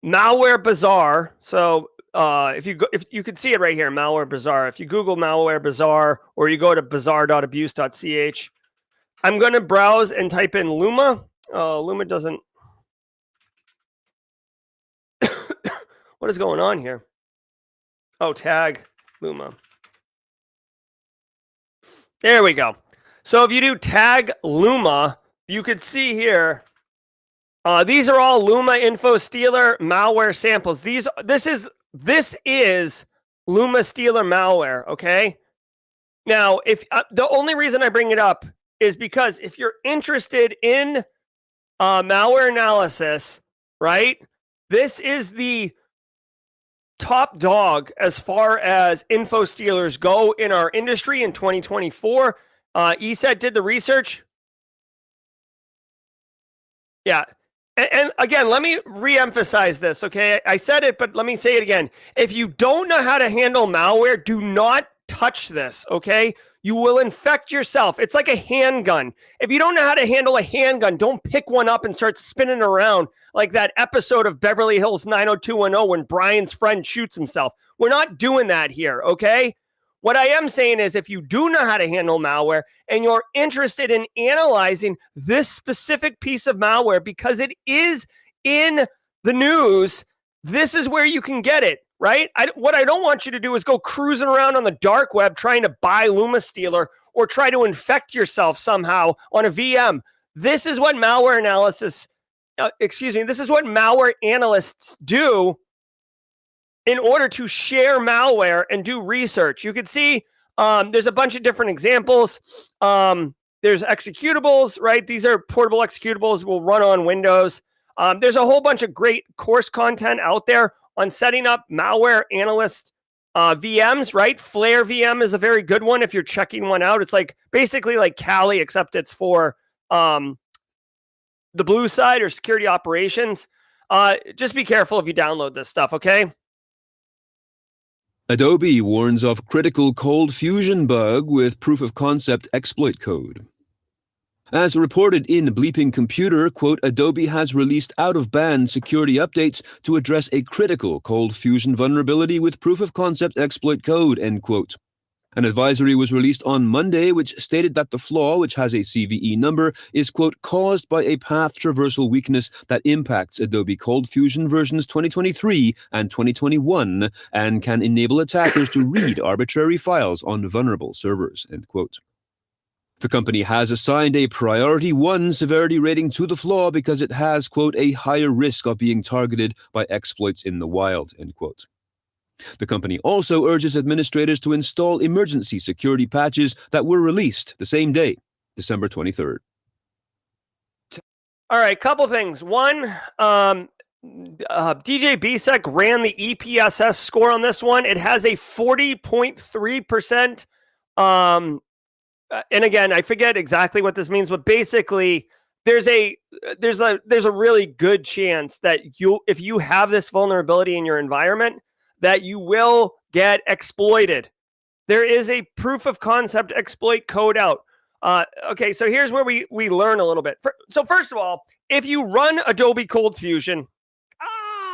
Malware Bazaar. So if you could see it right here, Malware Bazaar. If you Google Malware Bazaar or you go to bazaar.abuse.ch, I'm going to browse and type in Luma. Luma doesn't. What is going on here? Oh, tag Luma. There we go. So if you do tag Luma, you could see here. These are all Luma Info Stealer malware samples. This is Luma Stealer malware. Okay. Now, if the only reason I bring it up is because if you're interested in malware analysis, right? This is the top dog as far as info stealers go in our industry in 2024. ESET did the research. Yeah. And again, let me re-emphasize this, okay? I said it, but let me say it again. If you don't know how to handle malware, do not touch this, okay? You will infect yourself. It's like a handgun. If you don't know how to handle a handgun, don't pick one up and start spinning around like that episode of Beverly Hills 90210 when Brian's friend shoots himself. We're not doing that here, okay? What I am saying is if you do know how to handle malware and you're interested in analyzing this specific piece of malware because it is in the news, this is where you can get it, right? What I don't want you to do is go cruising around on the dark web trying to buy Luma Stealer or try to infect yourself somehow on a VM. This is what malware analysis, this is what malware analysts do in order to share malware and do research. You can see there's a bunch of different examples. There's executables, right? These are portable executables, will run on Windows. There's a whole bunch of great course content out there on setting up malware analyst VMs, right? Flare VM is a very good one if you're checking one out. It's like basically like Kali, except it's for the blue side or security operations. Just be careful if you download this stuff, okay? Adobe warns of critical cold fusion bug with proof of concept exploit code. As reported in Bleeping Computer, quote, Adobe has released out-of-band security updates to address a critical cold fusion vulnerability with proof of concept exploit code, end quote. An advisory was released on Monday which stated that the flaw, which has a CVE number, is, quote, caused by a path traversal weakness that impacts Adobe Cold Fusion versions 2023 and 2021 and can enable attackers to read arbitrary files on vulnerable servers, end quote. The company has assigned a Priority 1 severity rating to the flaw because it has, quote, a higher risk of being targeted by exploits in the wild, end quote. The company also urges administrators to install emergency security patches that were released the same day, December 23rd. All right, couple things. One, DJ BSEC ran the EPSS score on this one. It has a 40.3%. And again, I forget exactly what this means, but basically, there's a really good chance that if you have this vulnerability in your environment, that you will get exploited. There is a proof of concept exploit code out. Okay, so here's where we learn a little bit. So first of all, if you run Adobe Cold Fusion,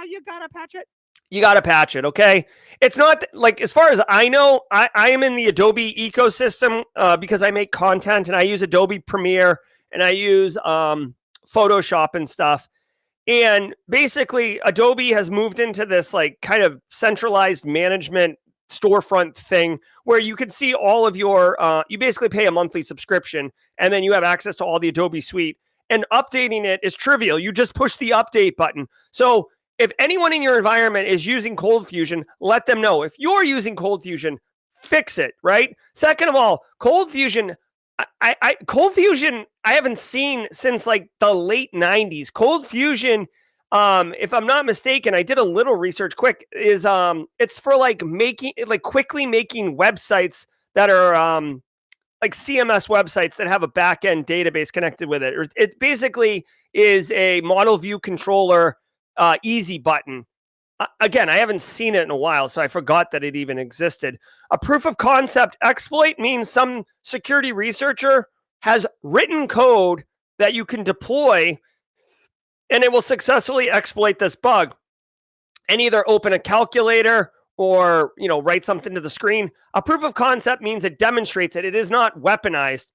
you gotta patch it. You gotta patch it, okay? It's not like, as far as I know, I am in the Adobe ecosystem because I make content and I use Adobe Premiere and I use Photoshop and stuff. And basically, Adobe has moved into this like kind of centralized management storefront thing where you can see all of your, you basically pay a monthly subscription and then you have access to all the Adobe suite. And updating it is trivial. You just push the update button. So if anyone in your environment is using Cold Fusion, let them know. If you're using Cold Fusion, fix it, right? Second of all, Cold Fusion, Cold Fusion, I haven't seen since like the late 90s. Cold Fusion, if I'm not mistaken, I did a little research quick, is it's for like quickly making websites that are like CMS websites that have a back-end database connected with it. It basically is a model view controller easy button. Again, I haven't seen it in a while, so I forgot that it even existed. A proof of concept exploit means some security researcher has written code that you can deploy, and it will successfully exploit this bug and either open a calculator or, write something to the screen. A proof of concept means it demonstrates it. It is not weaponized.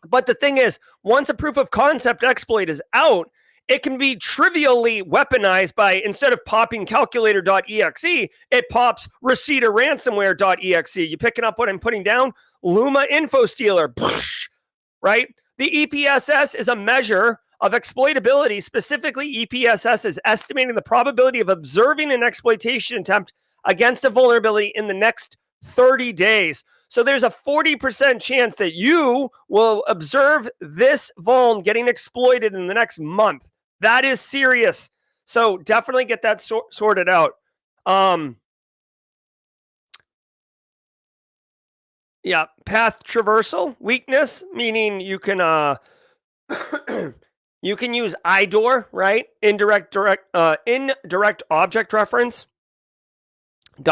But the thing is, once a proof of concept exploit is out, it can be trivially weaponized by, instead of popping calculator.exe, it pops receipt of ransomware.exe. You picking up what I'm putting down? Luma info stealer, right? The EPSS is a measure of exploitability. Specifically, EPSS is estimating the probability of observing an exploitation attempt against a vulnerability in the next 30 days. So there's a 40% chance that you will observe this vuln getting exploited in the next month. That is serious. So definitely get that sorted out. Yeah, path traversal weakness, meaning you can you can use IDOR, right? Indirect object reference. .. //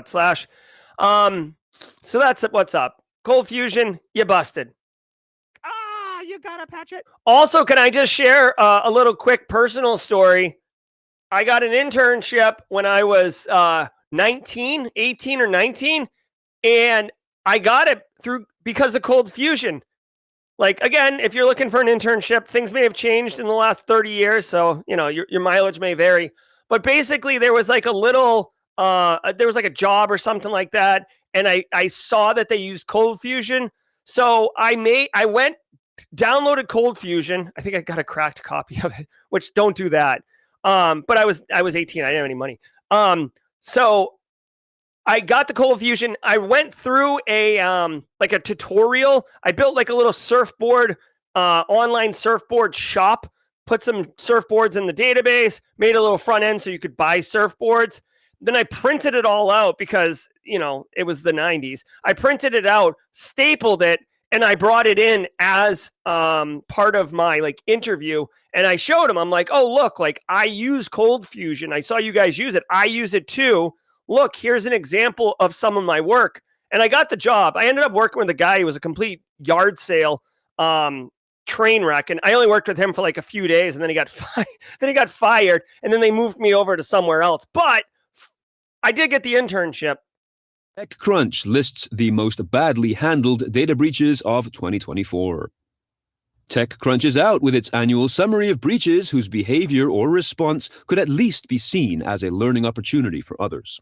.. So that's what's up. Cold Fusion, you busted. You gotta patch it. Also, can I just share a little quick personal story? I got an internship when I was 18 or 19, and I got it because of Cold Fusion. Like, again, if you're looking for an internship, things may have changed in the last 30 years, so your mileage may vary. But basically, there was like a little, there was like a job or something like that, and I saw that they used Cold Fusion, so I went, downloaded Cold Fusion. I think I got a cracked copy of it, which don't do that. But I was 18. I didn't have any money. So I got the Cold Fusion. I went through a tutorial. I built like a little surfboard, online surfboard shop. Put some surfboards in the database. Made a little front end so you could buy surfboards. Then I printed it all out because it was the 90s. I printed it out, stapled it, and I brought it in as part of my interview. And I showed him, I'm like, oh, look, I use Cold Fusion. I saw you guys use it. I use it too. Look, here's an example of some of my work. And I got the job. I ended up working with a guy who was a complete yard sale train wreck. And I only worked with him for a few days, and then he got fired. And then they moved me over to somewhere else. But I did get the internship. TechCrunch lists the most badly handled data breaches of 2024. TechCrunch is out with its annual summary of breaches whose behavior or response could at least be seen as a learning opportunity for others.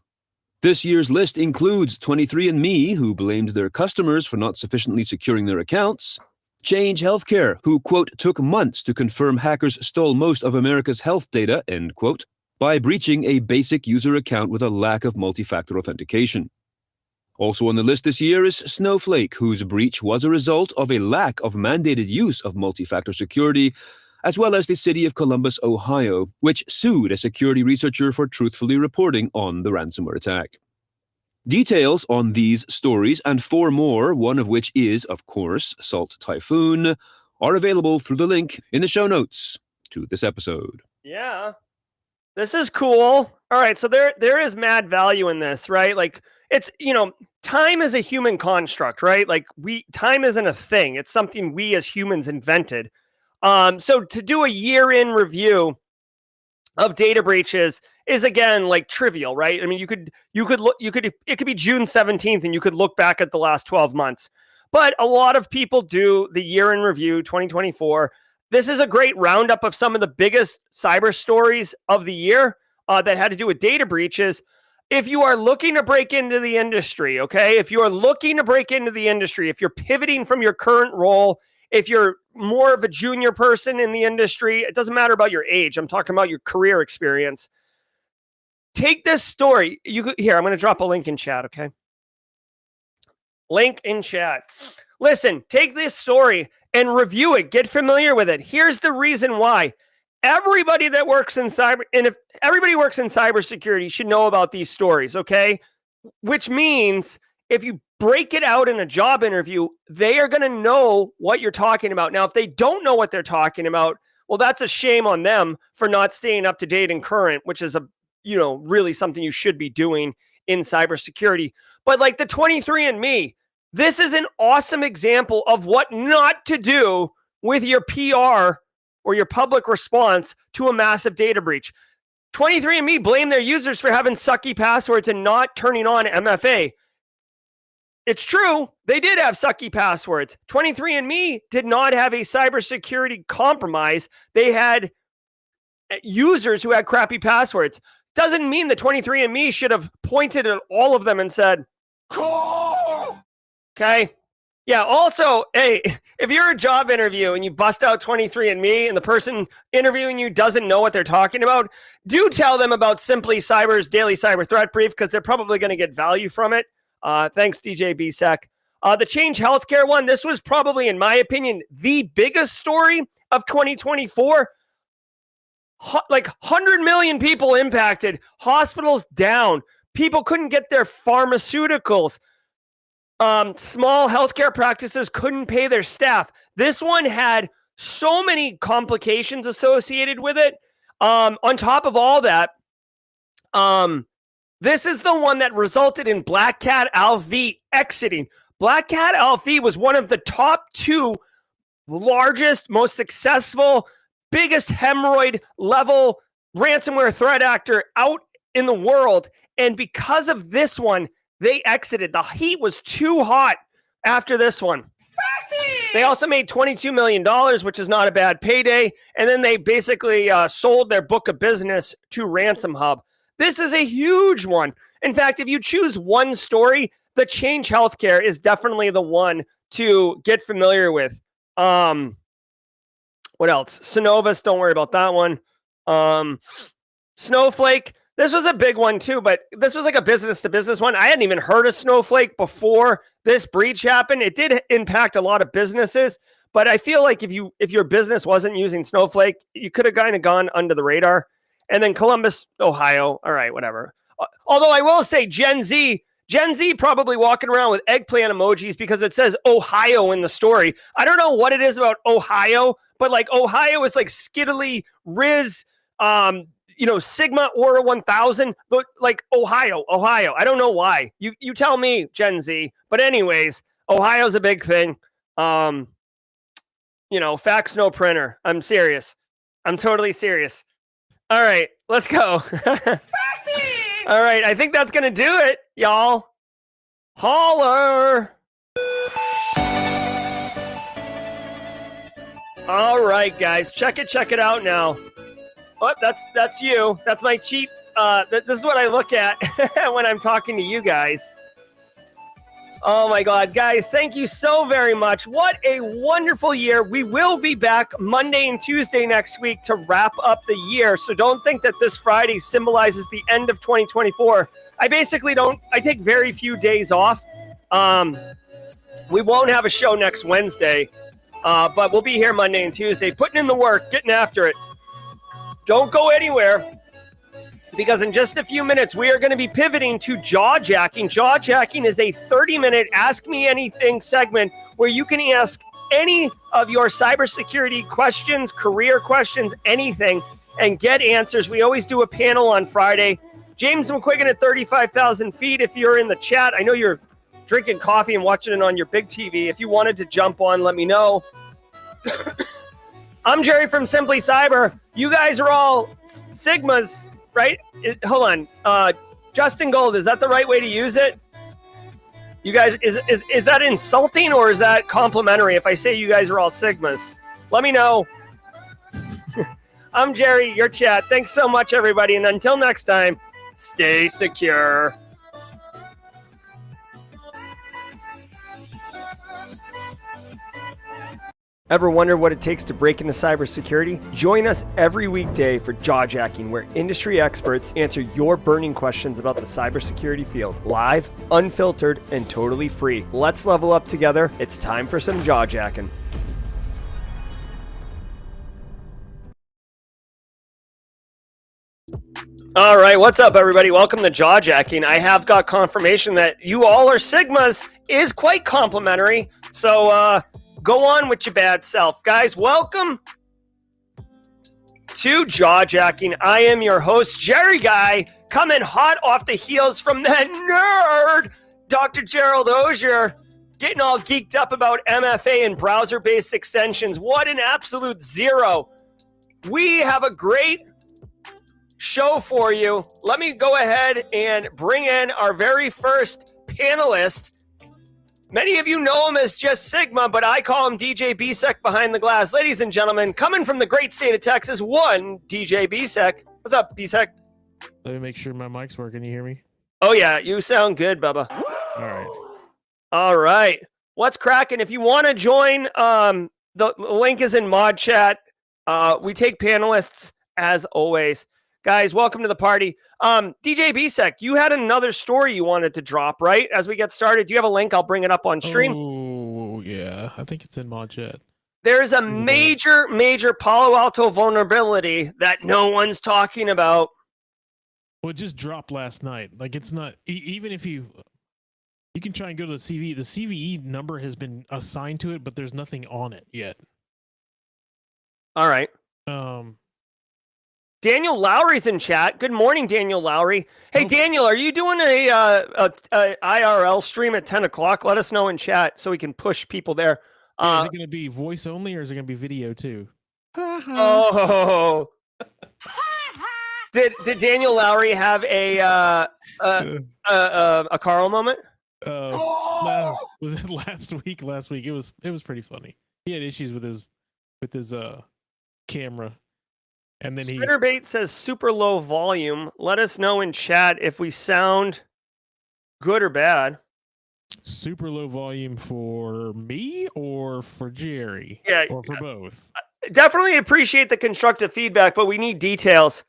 This year's list includes 23andMe, who blamed their customers for not sufficiently securing their accounts, Change Healthcare, who, quote, took months to confirm hackers stole most of America's health data, end quote, by breaching a basic user account with a lack of multi-factor authentication. Also on the list this year is Snowflake, whose breach was a result of a lack of mandated use of multi-factor security, as well as the city of Columbus, Ohio, which sued a security researcher for truthfully reporting on the ransomware attack. Details on these stories and 4 more, one of which is, of course, Salt Typhoon, are available through the link in the show notes to this episode. Yeah. This is cool. All right, so there is mad value in this, right? Like it's, time is a human construct, right? Like time isn't a thing. It's something we as humans invented. So to do a year-in review of data breaches is again like trivial, right? I mean, it could be June 17th and you could look back at the last 12 months. But a lot of people do the year-in review 2024. This is a great roundup of some of the biggest cyber stories of the year that had to do with data breaches. If you are looking to break into the industry, okay, if you're pivoting from your current role, if you're more of a junior person in the industry, it doesn't matter about your age. I'm talking about your career experience. Take this story. Here, I'm going to drop a link in chat, okay? Link in chat. Listen, take this story and review it. Get familiar with it. Here's the reason why. Everybody that works in cyber, and if everybody works in cybersecurity should know about these stories, okay? Which means if you break it out in a job interview, they are going to know what you're talking about. Now, if they don't know what they're talking about, well, that's a shame on them for not staying up to date and current, which is really something you should be doing in cybersecurity. But like the 23andMe, this is an awesome example of what not to do with your PR or your public response to a massive data breach. 23andMe blame their users for having sucky passwords and not turning on MFA. It's true, they did have sucky passwords. 23andMe did not have a cybersecurity compromise. They had users who had crappy passwords. Doesn't mean that 23andMe should have pointed at all of them and said, "Cool." Okay. Yeah. Also, hey, if you're a job interview and you bust out 23andMe and the person interviewing you doesn't know what they're talking about, do tell them about Simply Cyber's daily cyber threat brief because they're probably going to get value from it. Thanks, DJ BSEC. The Change Healthcare one, this was probably, in my opinion, the biggest story of 2024. Like 100 million people impacted, hospitals down, people couldn't get their pharmaceuticals. Small healthcare practices couldn't pay their staff. This one had so many complications associated with it. On top of all that, this is the one that resulted in Black Cat Alpha exiting. Black Cat Alpha was one of the top 2 largest, most successful, biggest hemorrhoid level ransomware threat actor out in the world. And because of this one, they exited. The heat was too hot after this one. They also made $22 million, which is not a bad payday. And then they basically sold their book of business to Ransom Hub. This is a huge one. In fact, if you choose one story, the Change Healthcare is definitely the one to get familiar with. What else? Synovus, don't worry about that one. Snowflake, this was a big one too, but this was like a business-to-business one. I hadn't even heard of Snowflake before this breach happened. It did impact a lot of businesses, but I feel like if your business wasn't using Snowflake, you could have kind of gone under the radar. And then Columbus, Ohio. All right, whatever. Although I will say Gen Z probably walking around with eggplant emojis because it says Ohio in the story. I don't know what it is about Ohio, but like Ohio is like skittily Riz, Sigma Aura 1000, like Ohio. I don't know why. You tell me, Gen Z. But anyways, Ohio's a big thing. Fax no printer. I'm serious. I'm totally serious. All right, let's go. All right, I think that's going to do it, y'all. Holler. All right, guys, check it out now. Oh, that's you. That's my cheat. This is what I look at when I'm talking to you guys. Oh my God, guys, thank you so very much. What a wonderful year. We will be back Monday and Tuesday next week to wrap up the year. So don't think that this Friday symbolizes the end of 2024. I take very few days off. We won't have a show next Wednesday, but we'll be here Monday and Tuesday, putting in the work, getting after it. Don't go anywhere, because in just a few minutes, we are going to be pivoting to Jaw Jacking. Jaw Jacking is a 30-minute Ask Me Anything segment where you can ask any of your cybersecurity questions, career questions, anything, and get answers. We always do a panel on Friday. James McQuiggan at 35,000 feet. If you're in the chat, I know you're drinking coffee and watching it on your big TV. If you wanted to jump on, let me know. I'm Jerry from Simply Cyber. You guys are all Sigmas, right? Hold on. Justin Gold, is that the right way to use it? You guys, is that insulting or is that complimentary if I say you guys are all Sigmas? Let me know. I'm Jerry, your chat. Thanks so much, everybody. And until next time, stay secure. Ever wonder what it takes to break into cybersecurity? Join us every weekday for Jawjacking, where industry experts answer your burning questions about the cybersecurity field. Live, unfiltered, and totally free. Let's level up together. It's time for some Jawjacking. All right, what's up, everybody? Welcome to Jawjacking. I have got confirmation that you all are Sigmas is quite complimentary. So, go on with your bad self. Guys, welcome to Jawjacking. I am your host, Jerry Guy, coming hot off the heels from that nerd, Dr. Gerald Auger, getting all geeked up about MFA and browser-based extensions. What an absolute zero. We have a great show for you. Let me go ahead and bring in our very first panelist. Many of you know him as just Sigma, but I call him DJ BSEC behind the glass. Ladies and gentlemen, coming from the great state of Texas, one DJ BSEC. What's up, BSEC? Let me make sure my mic's working. You hear me? Oh, yeah. You sound good, Bubba. All right. All right. What's cracking? If you want to join, the link is in mod chat. We take panelists as always. Guys, welcome to the party. DJ BSEC, you had another story you wanted to drop, right? As we get started, do you have a link? I'll bring it up on stream. Oh, yeah. I think it's in mod chat. There's a major Palo Alto vulnerability that no one's talking about. Well, it just dropped last night. Like, it's not, even if you can try and go to the CVE. The CVE number has been assigned to it, but there's nothing on it yet. All right. Daniel Lowry's in chat. Good morning, Daniel Lowry. Hey, Daniel, are you doing a IRL stream at 10 o'clock? Let us know in chat so we can push people there. Is it going to be voice only or is it going to be video too? Oh. Did Daniel Lowry have a Carl moment? No. Was it last week? Last week. It was pretty funny. He had issues with his camera. And then Spinnerbait says super low volume. Let us know in chat if we sound good or bad. Super low volume for me or for Jerry? Yeah. Or for both? Definitely appreciate the constructive feedback, but we need details.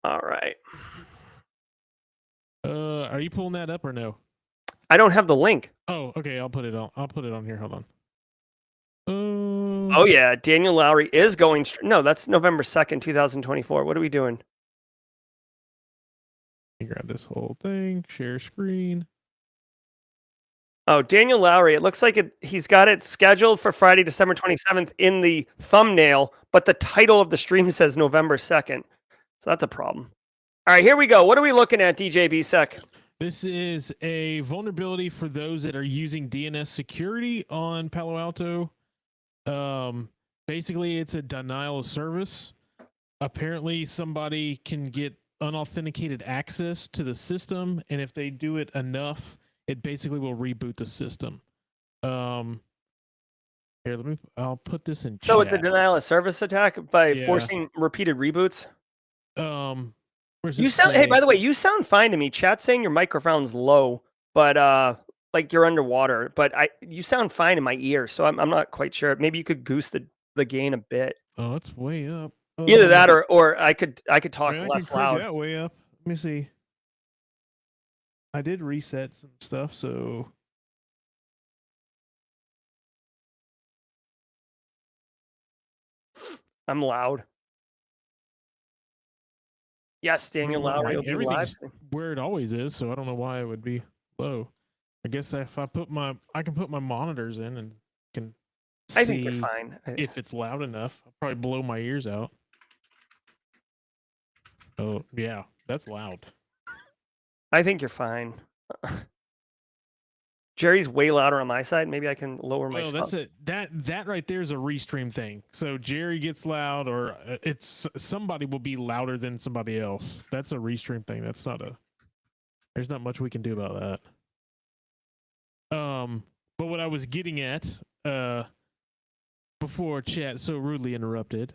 All right. Are you pulling that up or no? I don't have the link. Oh, okay. I'll put it on here. Hold on. Oh yeah, Daniel Lowry is going. No, that's November 2nd, 2024. What are we doing? Let me grab this whole thing. Share screen. Oh, Daniel Lowry. It looks like he's got it scheduled for Friday, December 27th in the thumbnail, but the title of the stream says November 2nd. So that's a problem. All right, here we go. What are we looking at, DJ BSEC? This is a vulnerability for those that are using DNS security on Palo Alto. Basically, it's a denial of service. Apparently, somebody can get unauthenticated access to the system, and if they do it enough, it basically will reboot the system. Here, I'll put this in chat. So it's a denial of service attack by forcing repeated reboots? You sound, hey, by the way, you sound fine to me. Chat's saying your microphone's low, but like you're underwater. But you sound fine in my ear, so I'm not quite sure. Maybe you could goose the gain a bit. Oh, it's way up. Either that or I could talk less loud. That way up. Let me see. I did reset some stuff, so I'm loud. Yes, Daniel Lowry will be live. Everything's where it always is, so I don't know why it would be low. I guess if I can put my monitors in and can I think you're see fine. if it's loud enough. I'll probably blow my ears out. Oh yeah, that's loud. I think you're fine. Jerry's way louder on my side. Maybe I can lower Well, myself. that right there is a restream thing. So Jerry gets loud, or it's somebody will be louder than somebody else. That's a restream thing. That's not a. There's not much we can do about that. But what I was getting at, before chat so rudely interrupted,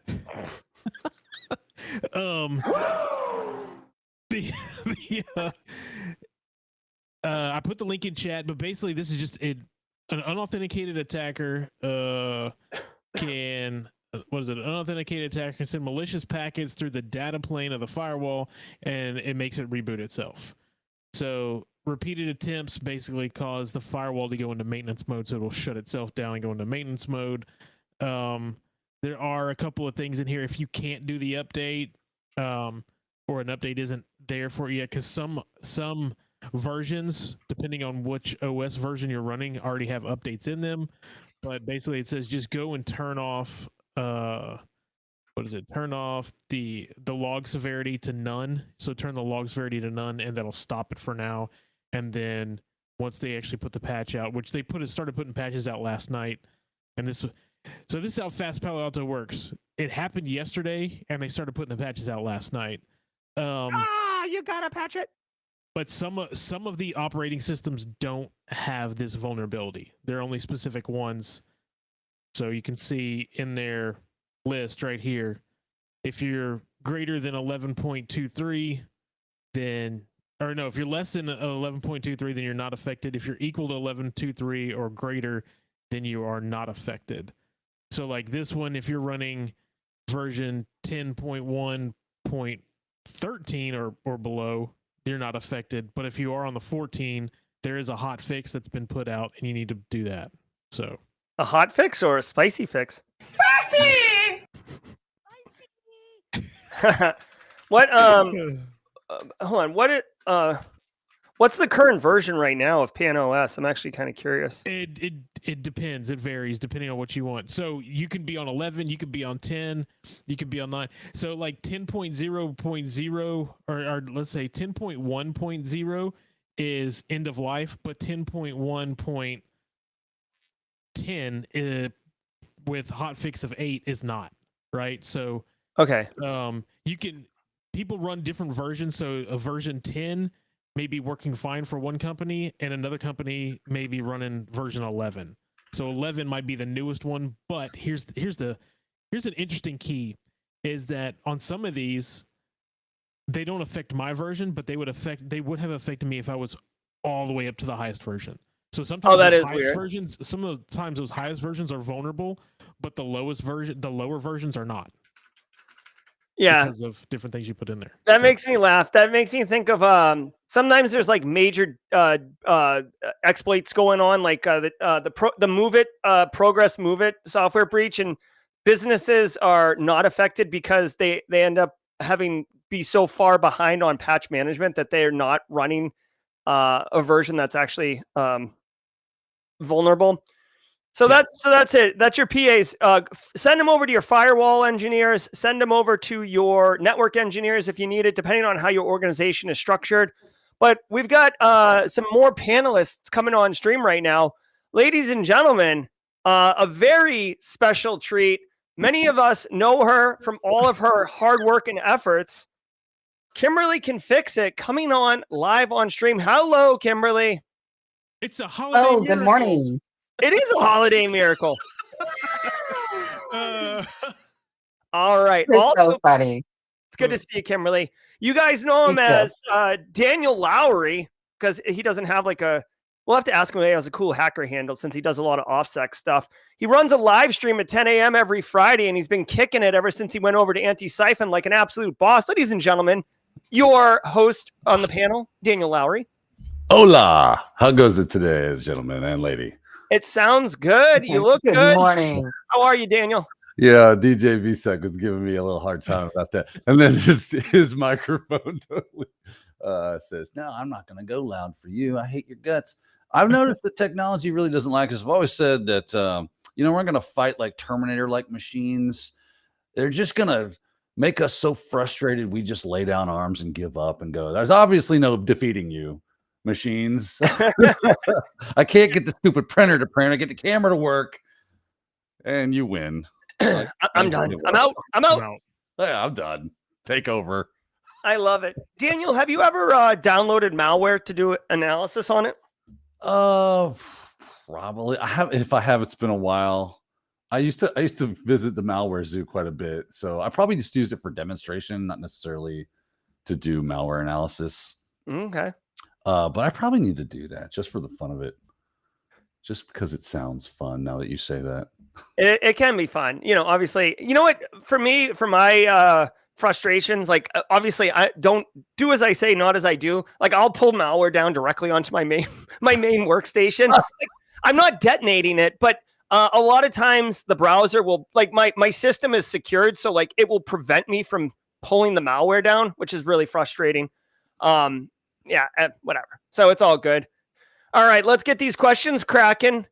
I put the link in chat, but basically this is just an unauthenticated attacker can what is it? An unauthenticated attacker can send malicious packets through the data plane of the firewall, and it makes it reboot itself. So repeated attempts basically cause the firewall to go into maintenance mode, so it'll shut itself down and go into maintenance mode. There are a couple of things in here. If you can't do the update, or an update isn't there for you yet, because some versions, depending on which OS version you're running, already have updates in them. But basically, it says just go and turn off. What is it? Turn off the log severity to none. So turn the log severity to none, and that'll stop it for now. And then once they actually put the patch out, which they started putting patches out last night, and this is how fast Palo Alto works. It happened yesterday, and they started putting the patches out last night. You gotta patch it. But some of the operating systems don't have this vulnerability. They're only specific ones. So you can see in their list right here, if you're greater than 11.23, if you're less than 11.23, then you're not affected. If you're equal to 11.23 or greater, then you are not affected. So like this one, if you're running version 10.1.13 or below, you're not affected. But if you are on the 14, there is a hot fix that's been put out, and you need to do that. So a hot fix or a spicy fix? Spicy. What? Hold on. What's the current version right now of Pan OS? I'm actually kind of curious. It depends. It varies depending on what you want. So you can be on 11, you can be on 10, you can be on 9. So like 10.0.0 or let's say 10.1.0 is end of life, but 10.1.10 with hotfix of 8 is not, right? So okay. People run different versions. So a version 10 may be working fine for one company, and another company may be running version 11. So 11 might be the newest one, but here's an interesting key, is that on some of these, they don't affect my version, but they would have affected me if I was all the way up to the highest version. So sometimes some of the times those highest versions are vulnerable, but the lower versions are not. Yeah, because of different things you put in there. That makes me laugh. That makes me think of sometimes there's like major exploits going on, like the Move It Progress Move It software breach, and businesses are not affected because they end up having be so far behind on patch management that they are not running a version that's actually vulnerable. So that's it. That's your PAs. Send them over to your firewall engineers. Send them over to your network engineers if you need it, depending on how your organization is structured. But we've got some more panelists coming on stream right now. Ladies and gentlemen, a very special treat. Many of us know her from all of her hard work and efforts. Kimberly Can Fix It, coming on live on stream. Hello, Kimberly. It's a holiday miracle. Good morning. It is a holiday miracle. All right. It's so funny. It's good to see you, Kimberly. You guys know him as Daniel Lowry, because he doesn't have like we'll have to ask him if he has a cool hacker handle since he does a lot of OffSec stuff. He runs a live stream at 10 a.m. every Friday, and he's been kicking it ever since he went over to Antisyphon like an absolute boss. Ladies and gentlemen, your host on the panel, Daniel Lowry. Hola. How goes it today, gentlemen and lady? It sounds good. You look good. Good morning. How are you, Daniel? Yeah, DJ VSEC was giving me a little hard time about that. And then his microphone totally says, no, I'm not going to go loud for you. I hate your guts. I've noticed that technology really doesn't like us. I've always said that, we're going to fight like Terminator-like machines. They're just going to make us so frustrated we just lay down arms and give up and go, there's obviously no defeating you, machines. I can't get the stupid printer to print. I get the camera to work, and you win. I'm done. I'm out. Yeah, I'm done. Take over. I love it. Daniel, have you ever downloaded malware to do analysis on it? Probably. I have. If I have, it's been a while. I used to visit the malware zoo quite a bit, so I probably just used it for demonstration, not necessarily to do malware analysis. Okay. But I probably need to do that just for the fun of it, just because it sounds fun. Now that you say that, it can be fun. Obviously, you know what? For me, for my frustrations, like obviously, I don't do as I say, not as I do. Like I'll pull malware down directly onto my main workstation. Like, I'm not detonating it, but a lot of times the browser will, like, my system is secured, so like it will prevent me from pulling the malware down, which is really frustrating. Whatever. So it's all good. All right, let's get these questions cracking.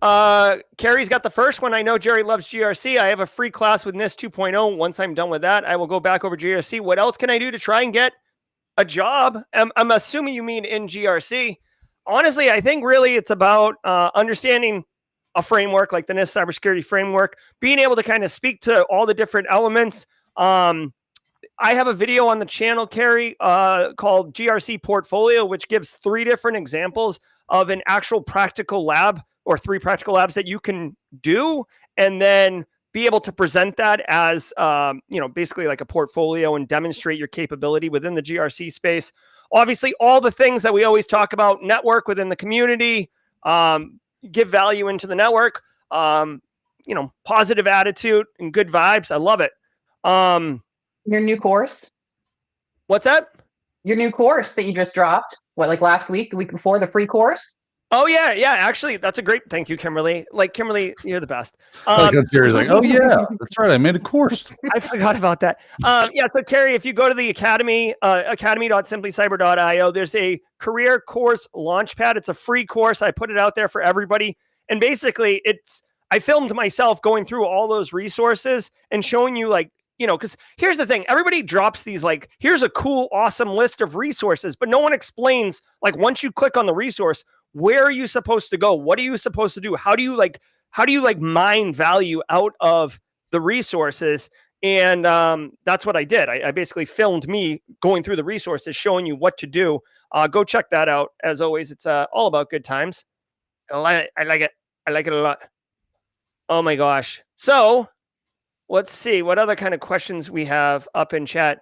Carrie's got the first one. I know Jerry loves GRC. I have a free class with NIST 2.0. Once I'm done with that, I will go back over GRC. What else can I do to try and get a job? I'm assuming you mean in GRC. Honestly, I think really it's about understanding a framework like the NIST cybersecurity framework, being able to kind of speak to all the different elements. I have a video on the channel, Carrie, called GRC Portfolio, which gives 3 different examples of an actual practical lab, or 3 practical labs that you can do, and then be able to present that as, basically like a portfolio and demonstrate your capability within the GRC space. Obviously, all the things that we always talk about: network within the community, give value into the network, positive attitude and good vibes. I love it. Your new course? What's that? Your new course that you just dropped, like last week, the week before, the free course? Oh, yeah. Actually, that's a great, thank you, Kimberly. Like, Kimberly, you're the best. Jerry's like, oh yeah, that's right, I made a course. I forgot about that. So Carrie, if you go to the academy, academy.simplycyber.io, there's a career course launchpad. It's a free course. I put it out there for everybody. And basically I filmed myself going through all those resources and showing you, like, because here's the thing, everybody drops these, like, here's a cool, awesome list of resources, but no one explains, like, once you click on the resource, where are you supposed to go? What are you supposed to do? How do you mine value out of the resources? And that's what I did. I basically filmed me going through the resources, showing you what to do. Go check that out. As always, it's all about good times. I like it. I like it a lot. Oh my gosh. So let's see what other kind of questions we have up in chat.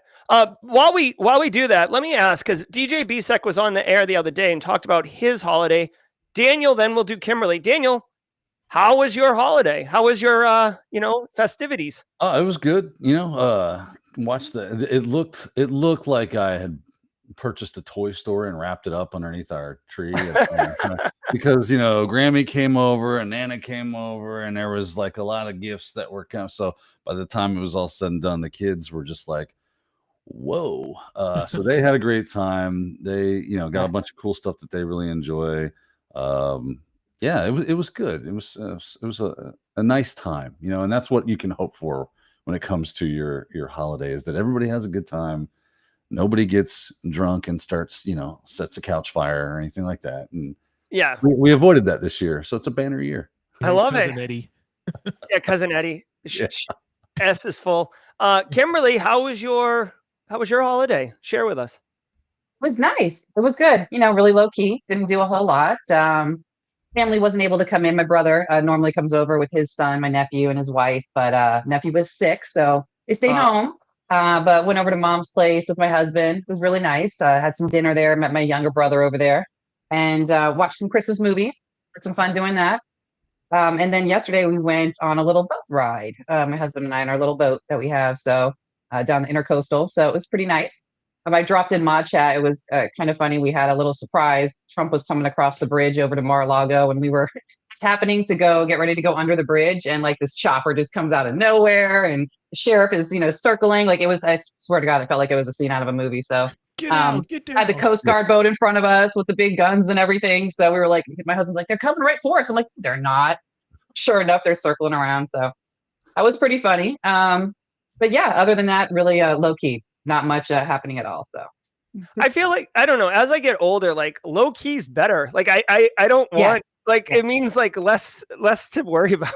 While we do that, let me ask, because DJ Bisek was on the air the other day and talked about his holiday. Daniel, then we'll do Kimberly. Daniel, how was your holiday? How was your festivities? Oh, it was good. It looked like I had purchased a toy store and wrapped it up underneath our tree because Grammy came over and Nana came over, and there was like a lot of gifts that were coming. So by the time it was all said and done, the kids were just like, whoa. So they had a great time. They got a bunch of cool stuff that they really enjoy. It was good. It was a nice time, and that's what you can hope for when it comes to your holiday, is that everybody has a good time. Nobody gets drunk and starts, sets a couch fire or anything like that. And yeah, we avoided that this year. So it's a banner year. I love Cousin it. Eddie. Cousin Eddie. Yeah. S is full. Kimberly, how was your holiday? Share with us. It was nice. It was good. Really low key. Didn't do a whole lot. Family wasn't able to come in. My brother normally comes over with his son, my nephew, and his wife, but nephew was sick, so they stayed home. But went over to mom's place with my husband. It was really nice. Had some dinner there. Met my younger brother over there, and watched some Christmas movies. Had some fun doing that. And then yesterday we went on a little boat ride. My husband and I, on our little boat that we have, so down the intercoastal. So it was pretty nice. I dropped in Mod Chat. It was kind of funny. We had a little surprise. Trump was coming across the bridge over to Mar-a-Lago, and we were happening to get ready to go under the bridge, and like this chopper just comes out of nowhere, and the sheriff is circling. Like, it was, I swear to God, it felt like it was a scene out of a movie. So Get out, get down. Had the Coast Guard boat in front of us with the big guns and everything. So we were like, my husband's like, they're coming right for us. I'm like, they're not. Sure enough, they're circling around. So that was pretty funny. But yeah, other than that, really low key, not much happening at all. So I feel like, I don't know, as I get older, like low key's better. Like I don't Yeah. want, like, it means like less to worry about.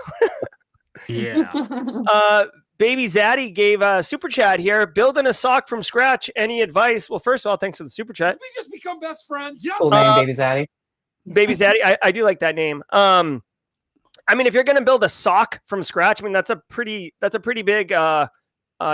Yeah. Baby Zaddy gave a super chat here. Building a sock from scratch. Any advice? Well, first of all, thanks for the super chat. We just become best friends. Yep. cool name, Baby Zaddy. Baby Zaddy. I do like that name. I mean, if you're going to build a sock from scratch, I mean, that's a pretty big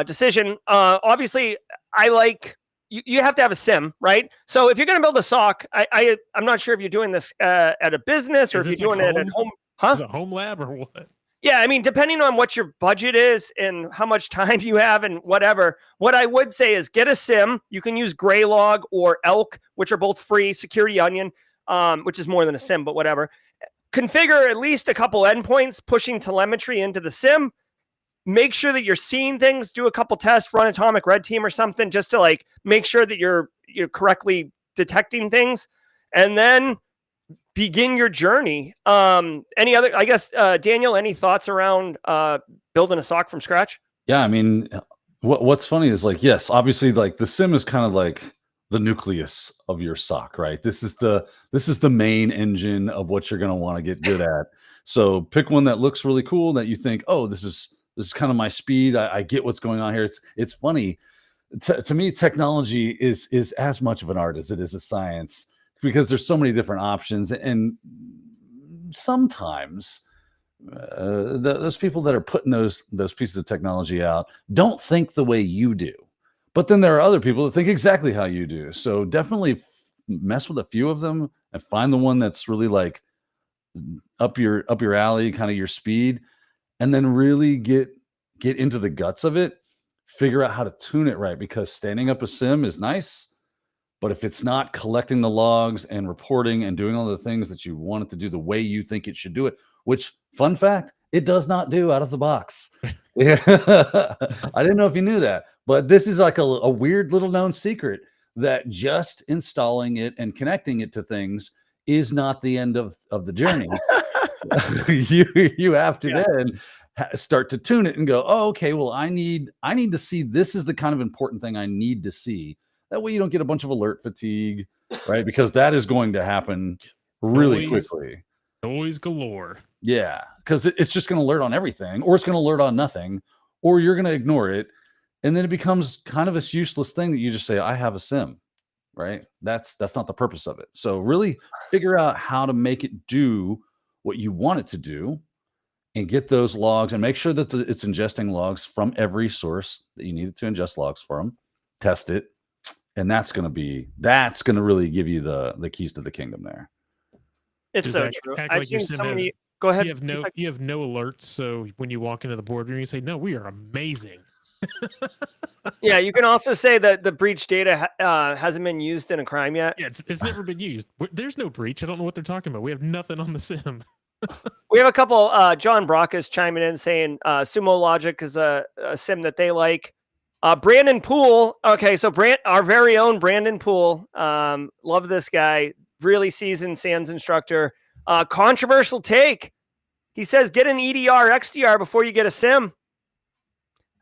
decision. Obviously, I like, you have to have a sim, right? So if you're going to build a sock, I'm not sure if you're doing this at a business or if you're doing it at home. Huh? Is it a home lab or what? Yeah, I mean, depending on what your budget is and how much time you have and whatever, what I would say is get a SIM. You can use Graylog or Elk, which are both free, Security Onion, which is more than a SIM, but whatever. Configure at least a couple endpoints, pushing telemetry into the SIM. Make sure that you're seeing things, do a couple tests, run Atomic Red Team or something, just to like make sure that you're correctly detecting things. And then begin your journey. Any other, I guess, Daniel, any thoughts around building a SOC from scratch? Yeah, I mean, what's funny is like, yes, obviously, like the SIM is kind of like the nucleus of your SOC, right? This is the main engine of what you're going to want to get good at. So pick one that looks really cool that you think, oh, this is kind of my speed. I get what's going on here. It's funny. To me, technology is as much of an art as it is a science, because there's so many different options, and sometimes those people that are putting those pieces of technology out don't think the way you do, but then there are other people that think exactly how you do. So definitely mess with a few of them and find the one that's really like up your alley, kind of your speed, and then really get into the guts of it. Figure out how to tune it right, because standing up a SIM is nice, but if it's not collecting the logs and reporting and doing all the things that you want it to do the way you think it should do it, which, fun fact, it does not do out of the box. Yeah. I didn't know if you knew that, but this is like a weird little known secret that just installing it and connecting it to things is not the end of the journey. you have to then start to tune it and go, oh, okay, well, I need to see, this is the kind of important thing I need to see. That way you don't get a bunch of alert fatigue, right? Because that is going to happen really quickly. Noise galore. Yeah, because it's just going to alert on everything, or it's going to alert on nothing, or you're going to ignore it. And then it becomes kind of this useless thing that you just say, I have a SIM, right? That's not the purpose of it. So really figure out how to make it do what you want it to do, and get those logs, and make sure that it's ingesting logs from every source that you need it to ingest logs from. Test it. And that's going to really give you the keys to the kingdom there. It's so true. I've seen somebody go ahead. You have no alerts. So when you walk into the boardroom, you say, no, we are amazing. Yeah. You can also say that the breach data hasn't been used in a crime yet. Yeah, it's never been used. There's no breach. I don't know what they're talking about. We have nothing on the SIM. We have a couple, John Brock is chiming in saying Sumo Logic is a SIM that they like. Brandon Poole. Okay, so our very own Brandon Poole. Love this guy. Really seasoned SANS instructor. Controversial take. He says get an EDR, XDR before you get a SIM.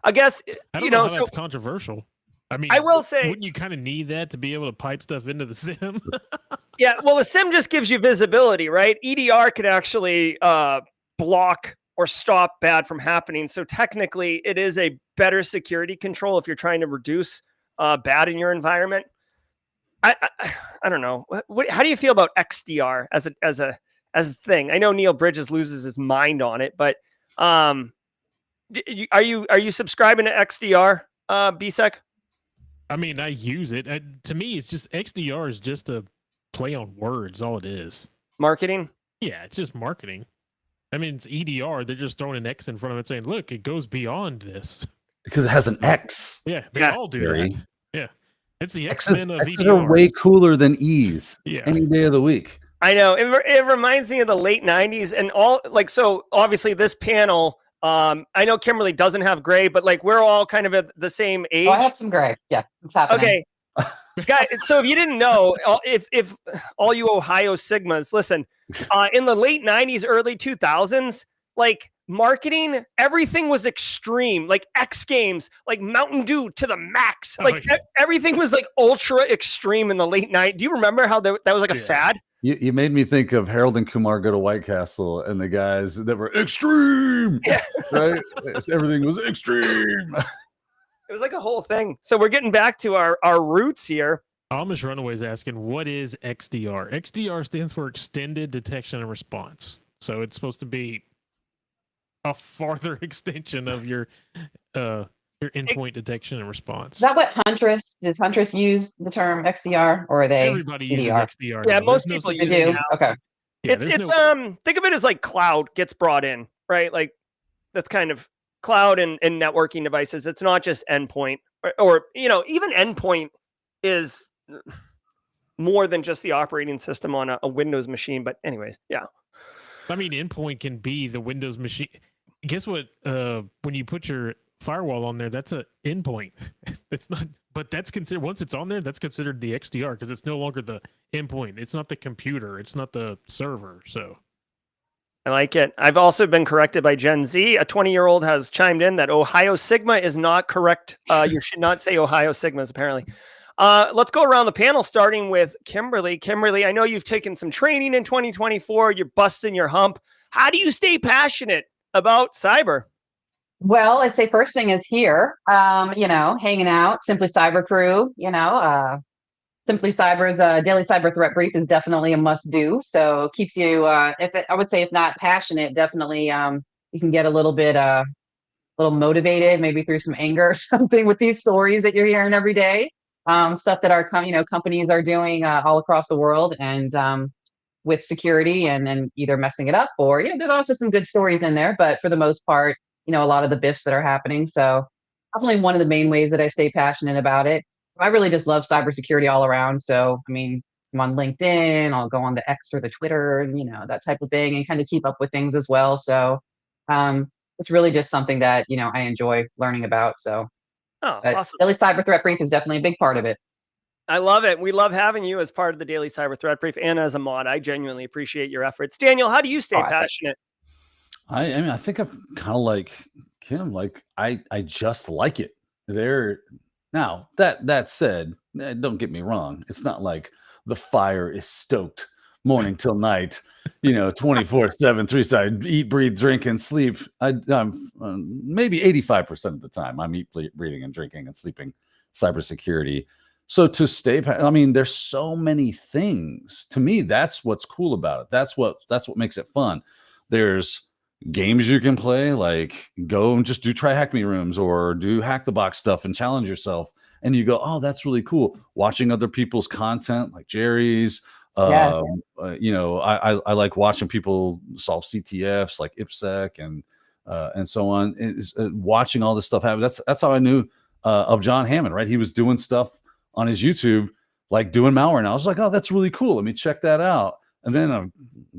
I guess, I don't know how that's controversial. I mean, I will say, wouldn't you kind of need that to be able to pipe stuff into the SIM? Yeah, well, the SIM just gives you visibility, right? EDR can actually block or stop bad from happening. So technically, it is a better security control if you're trying to reduce bad in your environment. I don't know. How do you feel about XDR as a thing? I know Neil Bridges loses his mind on it, but are you subscribing to XDR, BSEC? I mean, I use it. To me, it's just XDR is just a play on words. All it is. Marketing. Yeah, it's just marketing. I mean, it's EDR. They're just throwing an X in front of it saying, look, it goes beyond this. Because it has an X. Yeah, they all do that. Yeah. It's the X-Men of X's are way cooler than E's any day of the week. I know. It reminds me of the late 90s and all, like, so obviously this panel, I know Kimberly doesn't have gray, but like we're all kind of at the same age. Oh, I have some gray. Yeah, it's happening. Okay. Guys, so if you didn't know, if all you Ohio Sigmas listen, in the late 90s, early 2000s, like marketing, everything was extreme, like X Games, like Mountain Dew to the max. Like everything was like ultra extreme in the late 90s. Do you remember how that was like a fad? You made me think of Harold and Kumar Go to White Castle and the guys that were extreme, right? Everything was extreme. It was like a whole thing. So we're getting back to our roots here. Amish Runaway's asking, what is XDR? XDR stands for Extended Detection and Response. So it's supposed to be a farther extension of your endpoint detection and response. Is that what does Huntress use the term XDR, or are they Everybody uses EDR? XDR. Yeah, now. most There's people such use They it do. now. Okay. Yeah, It's think of it as like cloud gets brought in, right? Like that's kind of cloud and networking devices. It's not just endpoint or even endpoint is more than just the operating system on a Windows machine. But anyways, yeah. I mean, endpoint can be the Windows machine. Guess what? When you put your firewall on there, that's an endpoint. It's not, but that's considered, once it's on there, that's considered the XDR because it's no longer the endpoint. It's not the computer. It's not the server. So I like it. I've also been corrected by Gen Z. A 20-year-old has chimed in that Ohio Sigma is not correct. You should not say Ohio Sigmas, apparently. Let's go around the panel, starting with Kimberly. Kimberly, I know you've taken some training in 2024. You're busting your hump. How do you stay passionate about cyber? Well, I'd say first thing is here, hanging out, Simply Cyber crew, Simply Cyber's daily cyber threat brief is definitely a must do. So it keeps you, I would say, if not passionate, definitely you can get a little motivated, maybe through some anger or something with these stories that you're hearing every day. Stuff that our companies are doing all across the world, and with security and either messing it up or there's also some good stories in there. But for the most part, a lot of the biffs that are happening. So definitely one of the main ways that I stay passionate about it. I really just love cybersecurity all around. So, I mean, I'm on LinkedIn, I'll go on the X or the Twitter and, that type of thing, and kind of keep up with things as well. So it's really just something that, I enjoy learning about. So Awesome. Daily Cyber Threat Brief is definitely a big part of it. I love it. We love having you as part of the Daily Cyber Threat Brief and as a mod. I genuinely appreciate your efforts. Daniel, how do you stay passionate? I mean, I think I'm kind of like Kim. Like I just like it. Now that said, don't get me wrong. It's not like the fire is stoked morning till night. 24/7, 365, eat, breathe, drink, and sleep. I'm maybe 85% of the time I'm eat, breathing, and drinking and sleeping cybersecurity. So to stay, I mean, there's so many things. To me, that's what's cool about it. That's what makes it fun. There's games you can play, like go and just do try hack me rooms or do hack the box stuff and challenge yourself. And you go, oh, that's really cool. Watching other people's content, like Jerry's. Yes. I like watching people solve CTFs like IPSEC and so on. Watching all this stuff happen. That's how I knew of John Hammond, right? He was doing stuff on his YouTube, like doing malware. And I was like, oh, that's really cool. Let me check that out. And then I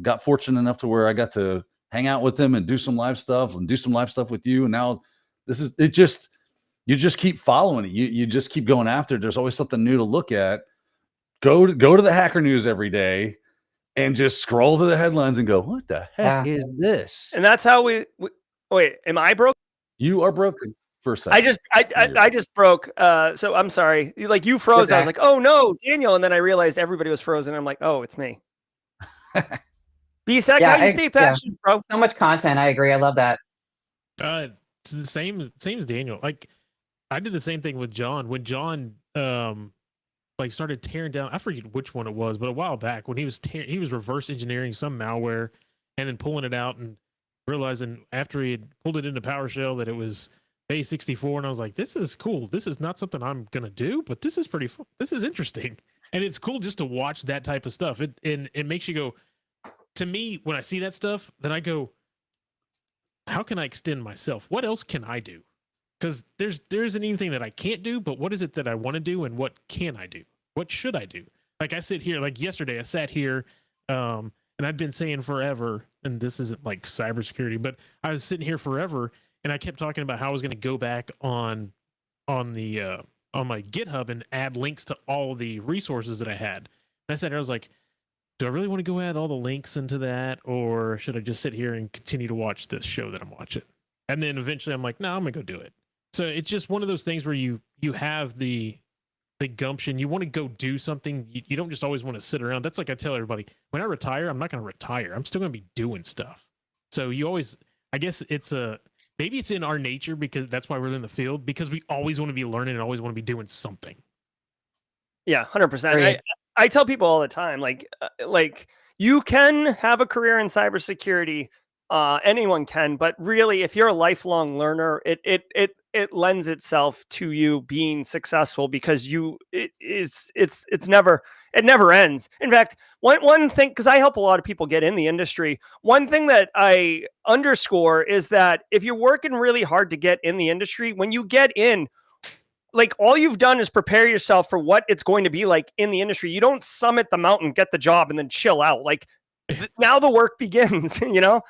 got fortunate enough to where I got to hang out with them and do some live stuff with you. And now you just keep following it. You just keep going after it. There's always something new to look at. Go to the Hacker News every day and just scroll through the headlines and go, what the heck is this? And that's how we wait, am I broke? You are broken for a second. I just broke. So I'm sorry. Like you froze. I was like, oh no, Daniel. And then I realized everybody was frozen. I'm like, oh, it's me. BSEC, how you stay passionate, bro? So much content. I agree. I love that. It's the same as Daniel. Like I did the same thing with John. When John started tearing down, I forget which one it was, but a while back when he was reverse engineering some malware and then pulling it out and realizing after he had pulled it into PowerShell that it was base64, and I was like, this is cool. This is not something I'm gonna do, but this is pretty fun. This is interesting, and it's cool just to watch that type of stuff. It makes you go. To me, when I see that stuff, then I go, how can I extend myself? What else can I do? Because there isn't anything that I can't do, but what is it that I want to do, and what can I do? What should I do? Like I sit here, like yesterday, I sat here, and I've been saying forever, and this isn't like cybersecurity, but I was sitting here forever, and I kept talking about how I was going to go back on the on my GitHub and add links to all the resources that I had. And I sat there, I was like, do I really want to go add all the links into that, or should I just sit here and continue to watch this show that I'm watching? And then eventually I'm like, no, I'm gonna go do it. So it's just one of those things where you have the gumption. You want to go do something. You don't just always want to sit around. That's like I tell everybody, when I retire, I'm not going to retire. I'm still going to be doing stuff. So you always, I guess maybe it's in our nature, because that's why we're in the field, because we always want to be learning and always want to be doing something. Yeah, 100%. I tell people all the time, like you can have a career in cybersecurity. Anyone can, but really, if you're a lifelong learner, it lends itself to you being successful, because it never ends. In fact, one thing, because I help a lot of people get in the industry, one thing that I underscore is that if you're working really hard to get in the industry, when you get in, like, all you've done is prepare yourself for what it's going to be like in the industry. You don't summit the mountain, get the job, and then chill out. Like, now the work begins, you know?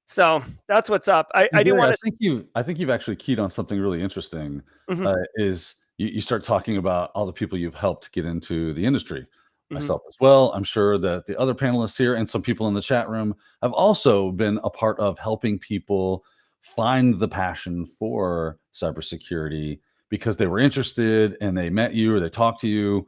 So that's what's up. I do want to. I think you've actually keyed on something really interesting. Is you start talking about all the people you've helped get into the industry. Myself as well. I'm sure that the other panelists here and some people in the chat room have also been a part of helping people find the passion for cybersecurity, because they were interested and they met you or they talked to you,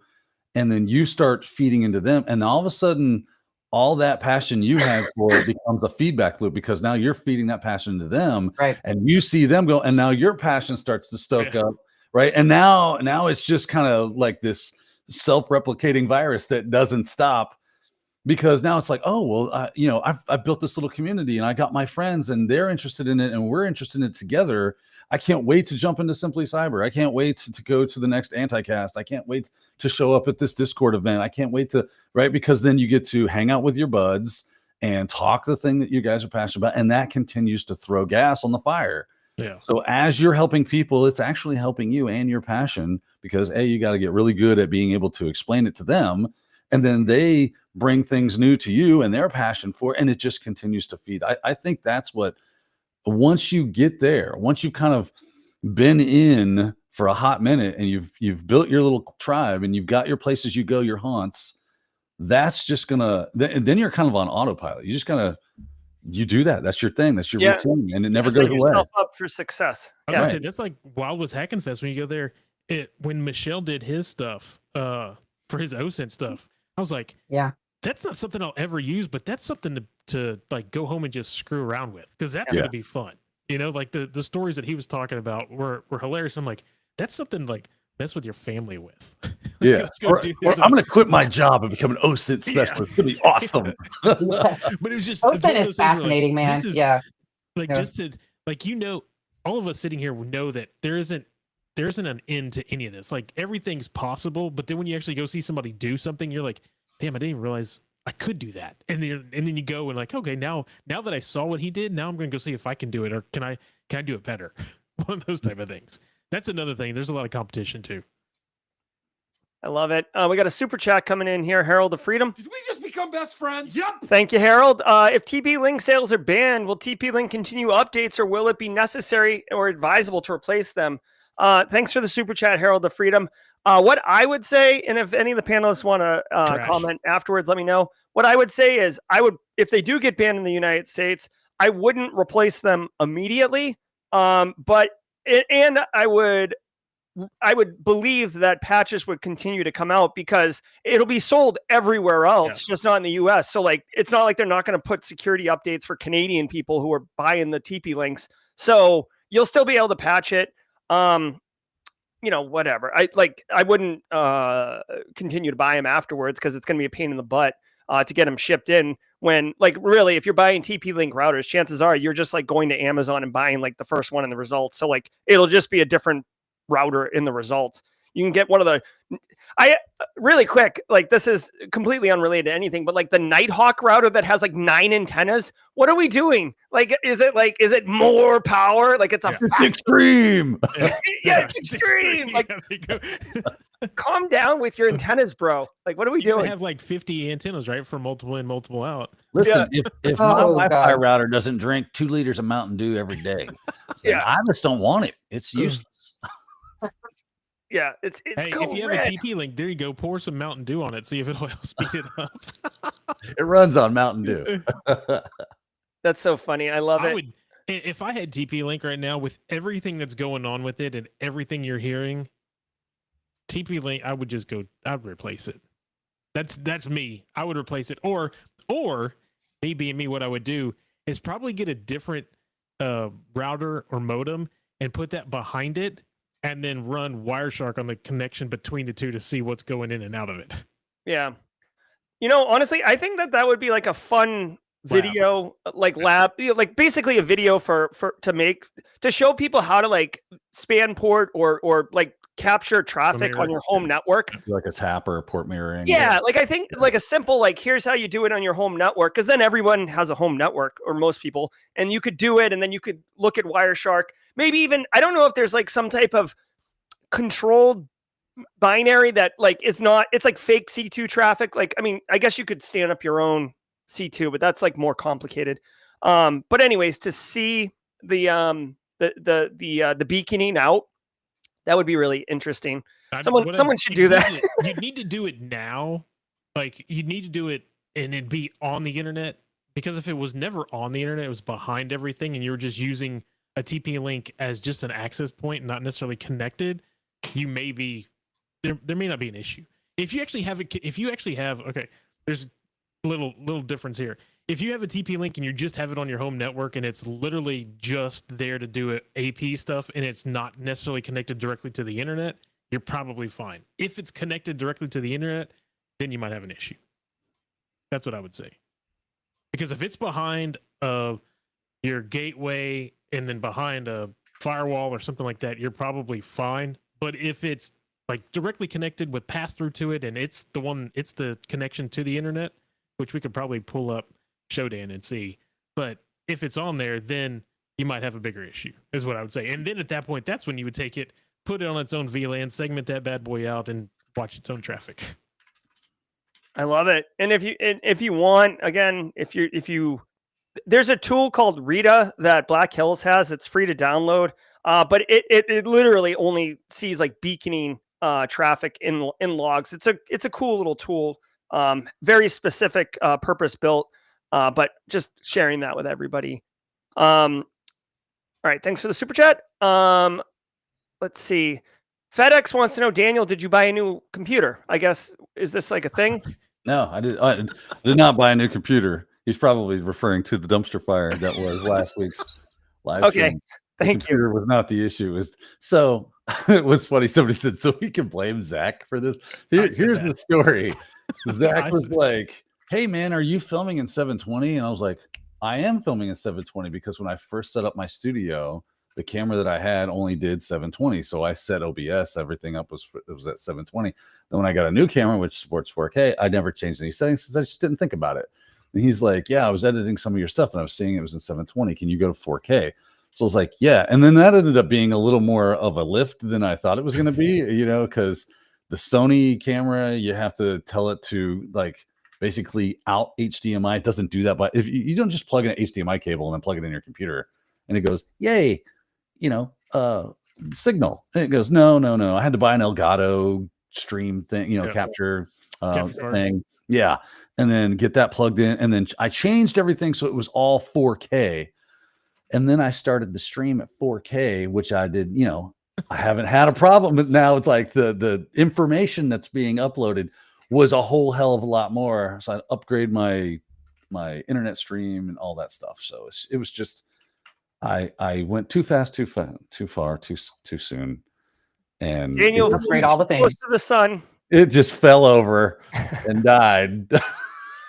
and then you start feeding into them, and all of a sudden, all that passion you had for it becomes a feedback loop, because now you're feeding that passion to them, Right. and you see them go, and now your passion starts to stoke up, right? And now it's just kind of like this self-replicating virus that doesn't stop, because now it's like, oh, well, I've built this little community and I got my friends and they're interested in it and we're interested in it together. I can't wait to jump into Simply Cyber. I can't wait to go to the next Anticast. I can't wait to show up at this Discord event. I can't wait to, right? Because then you get to hang out with your buds and talk the thing that you guys are passionate about. And that continues to throw gas on the fire. Yeah. So as you're helping people, it's actually helping you and your passion, because you got to get really good at being able to explain it to them. And then they bring things new to you and their passion for it, and it just continues to feed. I think that's what, once you get there, once you've kind of been in for a hot minute and you've built your little tribe and you've got your places you go, your haunts, that's just gonna, then you're kind of on autopilot. You just you do that. That's your thing. That's your routine, and it never goes away. Yourself up for success. I was gonna say, that's like Wild West Hacking Fest. When you go there, when Michelle did his stuff for his OSINT stuff, I was like, yeah, that's not something I'll ever use, but that's something to like go home and just screw around with, because that's gonna be fun. You know, like the stories that he was talking about were hilarious. I'm like, that's something like mess with your family with. Yeah, or I'm gonna quit my job and become an OSINT specialist. It's gonna be awesome. But it was just OSINT is fascinating, man. Just to, like, all of us sitting here know that there isn't an end to any of this. Like, everything's possible, but then when you actually go see somebody do something, you're like, damn, I didn't even realize I could do that. And then you go and like, okay, now that I saw what he did, now I'm going to go see if I can do it, or can I do it better? One of those type of things. That's another thing. There's a lot of competition too. I love it. We got a super chat coming in here. Harold of Freedom. Did we just become best friends? Yep. Thank you, Harold. If TP-Link sales are banned, will TP-Link continue updates, or will it be necessary or advisable to replace them? Thanks for the super chat, Harold of Freedom. What I would say, and if any of the panelists want to comment afterwards, let me know. What I would say is, if they do get banned in the United States, I wouldn't replace them immediately. But I would believe that patches would continue to come out, because it'll be sold everywhere else, just not in the US. So like, it's not like they're not going to put security updates for Canadian people who are buying the TP links. So you'll still be able to patch it. Whatever. I wouldn't continue to buy them afterwards, because it's going to be a pain in the butt to get them shipped in. When, like, really, if you're buying TP-Link routers, chances are you're just like going to Amazon and buying like the first one in the results. So like, it'll just be a different router in the results. You can get one of the, really quick, like, this is completely unrelated to anything, but like the Nighthawk router that has like 9 antennas. What are we doing? Like, is it more power? Like, it's extreme. It's extreme. Like, calm down with your antennas, bro. Like, what are we doing? We have like 50 antennas, right? For multiple in, multiple out. Listen, if my Wi-Fi router doesn't drink 2 liters of Mountain Dew every day, I just don't want it. It's useless. Yeah, it's Hey, code if you have red. a TP link, there you go. Pour some Mountain Dew on it. See if it'll help speed it up. It runs on Mountain Dew. That's so funny. I love I it. would, if I had TP Link right now with everything that's going on with it and everything you're hearing, TP Link, I would just go. I'd replace it. That's me. I would replace it, or me being me, what I would do is probably get a different router or modem and put that behind it, and then run Wireshark on the connection between the two to see what's going in and out of it. Yeah. Honestly, I think that would be like a fun video, like lab, like basically a video for to show people how to like span port or like capture traffic on your home network. Like a tap or a port mirroring. Yeah, like I think like a simple like here's how you do it on your home network, because then everyone has a home network, or most people, and you could do it, and then you could look at Wireshark. Maybe even, I don't know if there's like some type of controlled binary that like it's like fake C2 traffic. Like, I mean, I guess you could stand up your own C2, but that's like more complicated. But anyways, to see the beaconing out, that would be really interesting. Someone should do that. You need to do it now. Like, you need to do it and it'd be on the internet, because if it was never on the internet, it was behind everything, and you were just using a TP link as just an access point, not necessarily connected, you may be there may not be an issue. If you actually have okay, there's a little difference here. If you have a TP link and you just have it on your home network and it's literally just there to do AP stuff and it's not necessarily connected directly to the internet, you're probably fine. If it's connected directly to the internet, then you might have an issue. That's what I would say. Because if it's behind your gateway and then behind a firewall or something like that, you're probably fine. But if it's like directly connected with pass through to it, and it's the connection to the internet, which we could probably pull up Shodan and see. But if it's on there, then you might have a bigger issue, is what I would say. And then at that point, that's when you would take it, put it on its own VLAN, segment that bad boy out, and watch its own traffic. I love it. And if you want, again, there's a tool called Rita that Black Hills has. It's free to download. But it literally only sees like beaconing traffic in logs. It's a cool little tool, very specific, purpose built. But just sharing that with everybody. All right, thanks for the super chat. Let's see. FedEx wants to know, Daniel, did you buy a new computer? I guess, is this like a thing? No, I did not buy a new computer. He's probably referring to the dumpster fire that was last week's live stream. Thank you. Was not the issue. It was funny. Somebody said, so we can blame Zach for this. Here's the story. Zach was like, hey man, are you filming in 720? And I was like, I am filming in 720 because when I first set up my studio, the camera that I had only did 720. So I set OBS, everything up was at 720. Then when I got a new camera, which supports 4K, I never changed any settings because I just didn't think about it. And he's like, yeah, I was editing some of your stuff and I was seeing it was in 720. Can you go to 4K? So I was like, yeah. And then that ended up being a little more of a lift than I thought it was going to be, because the Sony camera, you have to tell it to like basically out HDMI. It doesn't do that. But if you don't just plug in an HDMI cable and then plug it in your computer and it goes, yay, signal. And it goes, no. I had to buy an Elgato stream thing, capture thing. Yeah. And then get that plugged in. And then I changed everything so it was all 4K. And then I started the stream at 4K, which I did, I haven't had a problem. But now it's like the information that's being uploaded was a whole hell of a lot more. So I upgrade my internet stream and all that stuff. So it was just, I went too fast, too far, too soon. And Daniel, upgrade all the things. Close to the sun. It just fell over and died.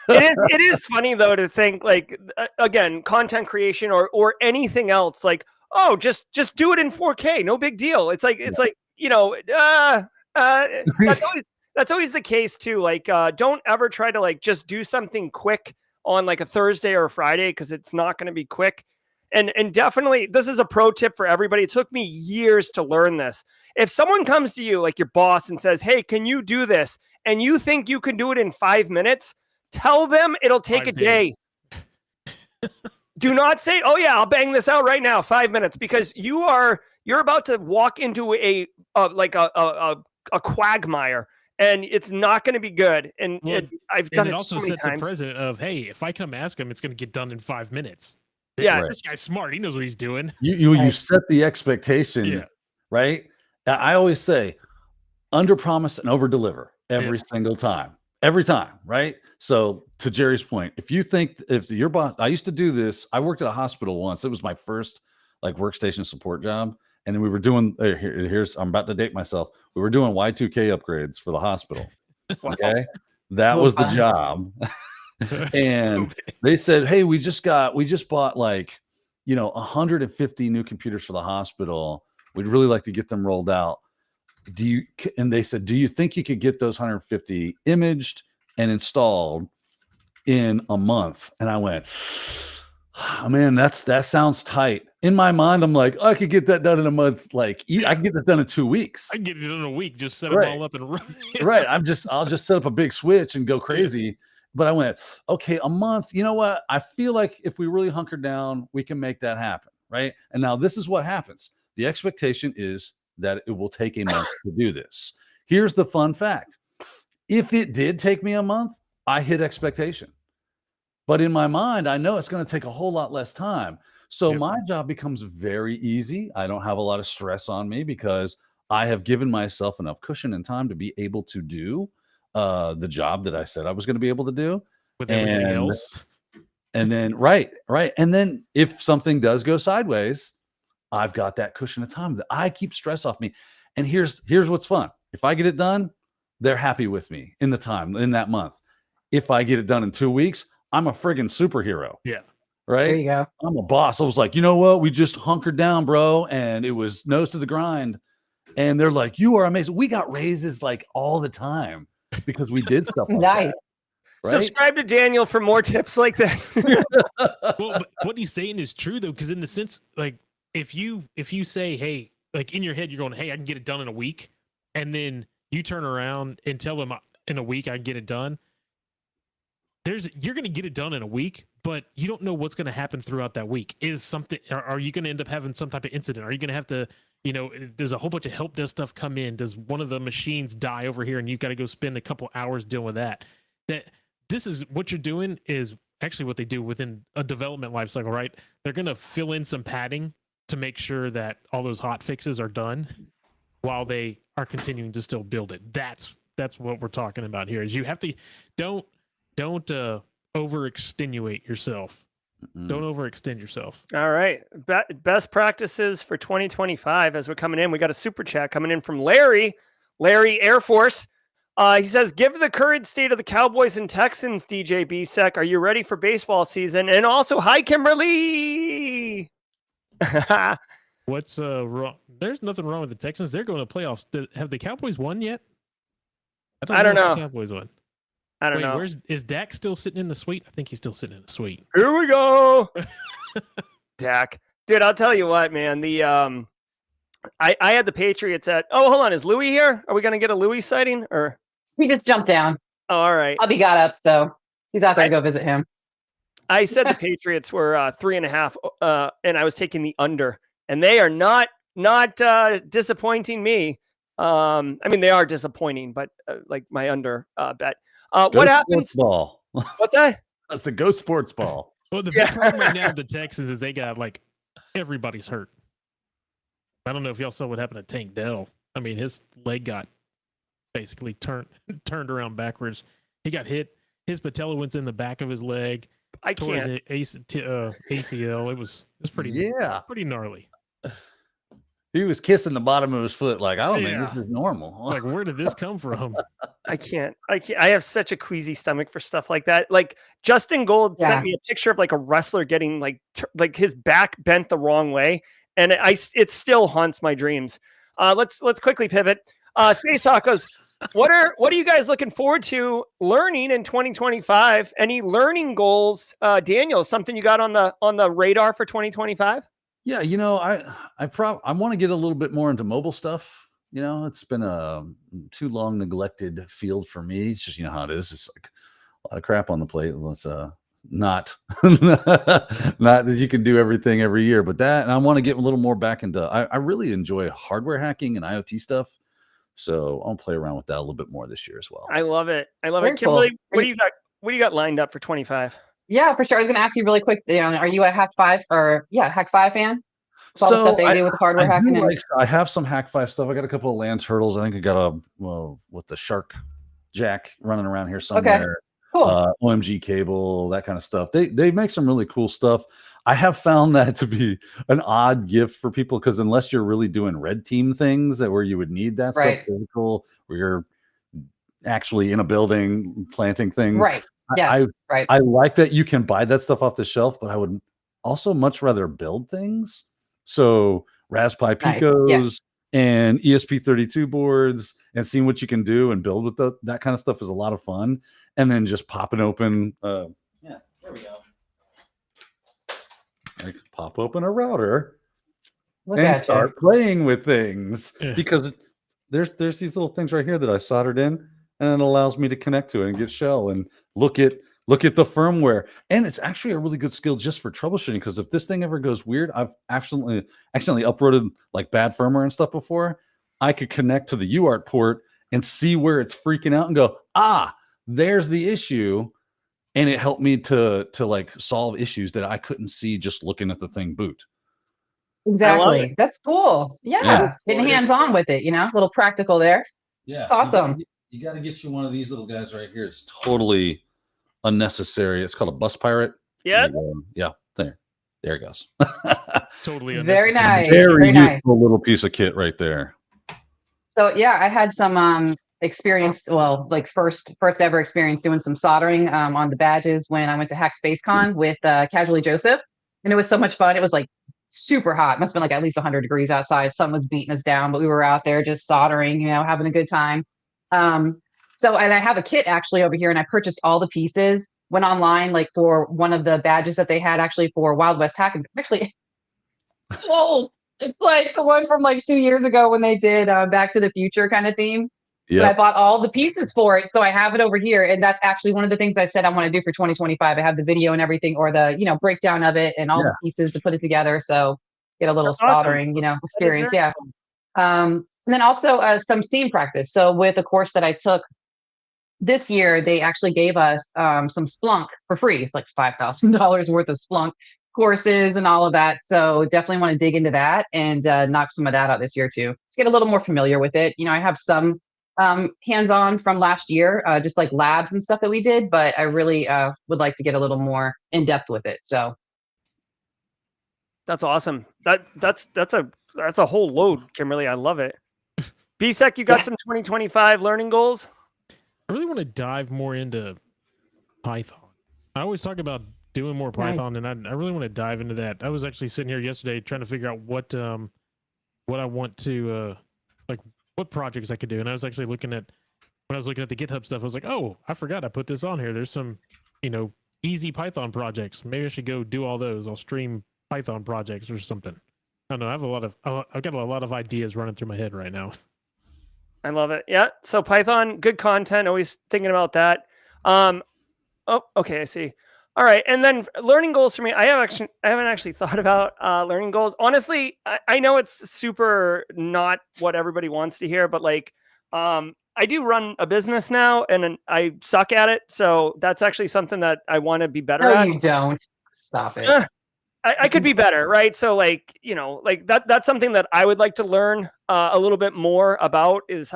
It is funny though to think like, again, content creation or anything else, like, oh, just do it in 4K, no big deal. It's like that's always the case too. Like, don't ever try to like just do something quick on like a Thursday or a Friday, because it's not going to be quick. And definitely, this is a pro tip for everybody. It took me years to learn this. If someone comes to you, like your boss, and says, hey, can you do this? And you think you can do it in 5 minutes, tell them it'll take a day. Do not say, "Oh yeah, I'll bang this out right now, 5 minutes," because you're about to walk into a quagmire, and it's not going to be good. And I've done it also so many sets a times. precedent of, hey, if I come ask him, it's going to get done in 5 minutes. Yeah, Right. This guy's smart. He knows what he's doing. You set the expectation, Yeah. right? I always say, under promise and over deliver every single time. Every time, right? So to Jerry's point, if your boss, I used to do this. I worked at a hospital once. It was my first like workstation support job. And then we were doing, I'm about to date myself. We were doing Y2K upgrades for the hospital. Okay. That was the job. And they said, hey, we just bought like, 150 new computers for the hospital. We'd really like to get them rolled out. And they said, do you think you could get those 150 imaged and installed in a month? And I went, oh, man, that sounds tight. In my mind, I'm like, I could get that done in a month. Like, I can get this done in 2 weeks. I can get it done in a week. Just set them all up and run. Right. I'll just set up a big switch and go crazy. But I went, okay, a month. You know what? I feel like if we really hunker down, we can make that happen. Right. And now this is what happens. The expectation is that it will take a month to do this. Here's the fun fact. If it did take me a month, I hit expectation. But in my mind, I know it's going to take a whole lot less time. So my job becomes very easy. I don't have a lot of stress on me because I have given myself enough cushion and time to be able to do the job that I said I was going to be able to do. With everything else. And then, right. And then if something does go sideways, I've got that cushion of time that I keep stress off me. And here's what's fun. If I get it done, they're happy with me in that month. If I get it done in 2 weeks, I'm a friggin' superhero. Yeah. Right. There you go. I'm a boss. I was like, you know what? We just hunkered down, bro. And it was nose to the grind. And they're like, you are amazing. We got raises like all the time because we did stuff like Nice. that. Right? Subscribe to Daniel for more tips like this. Well, but what he's saying is true though, because in the sense, like, if you say, hey, like in your head, you're going, hey, I can get it done in a week. And then you turn around and tell them in a week, I can get it done. You're going to get it done in a week, but you don't know what's going to happen throughout that week. Are you going to end up having some type of incident? Are you going to have to, there's a whole bunch of help desk stuff come in. Does one of the machines die over here and you've got to go spend a couple hours dealing with that? This is what you're doing is actually what they do within a development lifecycle, right? They're going to fill in some padding to make sure that all those hot fixes are done while they are continuing to still build it. That's what we're talking about here. Is you have to don't overextenuate yourself. Don't overextend yourself. All right. Best practices for 2025 as we're coming in. We got a super chat coming in from Larry Air Force. He says, give the current state of the Cowboys and Texans, DJ BSEC. Are you ready for baseball season? And also, hi, Kimberly. What's wrong? There's nothing wrong with the Texans. They're going to playoffs. Have the Cowboys won yet? I don't know. The Cowboys won. I don't know. Is Dak still sitting in the suite? I think he's still sitting in the suite. Here we go. Dak. Dude, I'll tell you what, man. The I had the Patriots at hold on. Is Louis here? Are we gonna get a Louis sighting? Or He just jumped down. oh, all right. Bobby got up, so he's out there to go visit him. I said the Patriots were 3.5, and I was taking the under, and they are not disappointing me. I mean, they are disappointing, but like my under bet. What happens? Ball. What's that? That's the Go Sports Ball. Well, the big problem right now with the Texans is they got like everybody's hurt. I don't know if y'all saw what happened to Tank Dell. I mean, his leg got basically turned around backwards. He got hit. His patella went in the back of his leg. I can't. ACL. It was pretty gnarly. He was kissing the bottom of his foot like, I don't think this is normal. It's like, where did this come from? I can't. I have such a queasy stomach for stuff like that. Like Justin Gold sent me a picture of like a wrestler getting like his back bent the wrong way, and it still haunts my dreams. Let's quickly pivot. Space Tacos. What are you guys looking forward to learning in 2025? Any learning goals, Daniel? Something you got on the radar for 2025? Yeah, I want to get a little bit more into mobile stuff. It's been a too long neglected field for me. It's just how it is. It's like a lot of crap on the plate. Let's not that you can do everything every year, but that, and I want to get a little more back into, I really enjoy hardware hacking and IoT stuff. So I'll play around with that a little bit more this year as well. I love it. I love Very it. Kimberly, cool. what do you got? What do you got lined up for 25? Yeah, for sure. I was going to ask you really quick. Are you a Hack 5 or Hack 5 fan? With all the stuff they do with the hardware hacking. I have some Hack 5 stuff. I got a couple of land turtles. I think I got with the Shark Jack running around here somewhere. Okay. Cool. OMG cable, that kind of stuff. They make some really cool stuff. I have found that to be an odd gift for people, because unless you're really doing red team things where you would need that stuff physical, where you're actually in a building planting things. Right. Yeah. I like that you can buy that stuff off the shelf, but I would also much rather build things. So Raspberry Picos and ESP32 boards, and seeing what you can do and build with that kind of stuff is a lot of fun. And then just popping open, there we go. Like pop open a router and start playing with things, because there's these little things right here that I soldered in, and it allows me to connect to it and get shell and look at the firmware. And it's actually a really good skill just for troubleshooting, because if this thing ever goes weird, I've accidentally uprooted like bad firmware and stuff before. I could connect to the UART port and see where it's freaking out and go, there's the issue. And it helped me to like solve issues that I couldn't see just looking at the thing boot. Exactly. That's cool. Yeah. Getting hands-on with it, a little practical there. Yeah. It's awesome. You got to get you one of these little guys right here. It's totally unnecessary. It's called a bus pirate. Yeah. Yeah. There it goes. Totally unnecessary. Very nice. Very useful little piece of kit right there. So yeah, I had some experience, like first ever experience doing some soldering on the badges when I went to Hack SpaceCon with Casually Joseph, and it was so much fun. It was like super hot. It must have been like at least 100 degrees outside. Sun was beating us down, but we were out there just soldering, having a good time. So, and I have a kit actually over here, and I purchased all the pieces, went online like for one of the badges that they had actually for Wild West Hack. Actually, old. It's like the one from like 2 years ago when they did Back to the Future kind of theme. Yeah. I bought all the pieces for it. So I have it over here. And that's actually one of the things I said I want to do for 2025. I have the video and everything, or the, breakdown of it and all the pieces to put it together. So get a little soldering, experience. Yeah. And then also some scene practice. So with a course that I took this year, they actually gave us some Splunk for free. It's like $5,000 worth of Splunk courses and all of that. So definitely want to dig into that and knock some of that out this year too. Let's get a little more familiar with it. I have some hands-on from last year, just like labs and stuff that we did, but I really would like to get a little more in depth with it. So that's awesome. That's a whole load, Kimberly. I love it. BSEC, you got some 2025 learning goals? I really want to dive more into Python. I always talk about doing more Python, and I really want to dive into that. I was actually sitting here yesterday trying to figure out what I want to like, what projects I could do. And I was actually looking at the GitHub stuff. I was like, oh, I forgot I put this on here. There's some, easy Python projects. Maybe I should go do all those. I'll stream Python projects or something. I don't know. I've got a lot of ideas running through my head right now. I love it. Yeah. So Python, good content. Always thinking about that. Oh, okay. I see. All right. And then learning goals for me, I haven't actually thought about learning goals. Honestly, I know it's super not what everybody wants to hear, but like, I do run a business now and I suck at it. So that's actually something that I want to be better at. No, you don't. Stop it. I could be better, right? So like, that's something that I would like to learn a little bit more about is,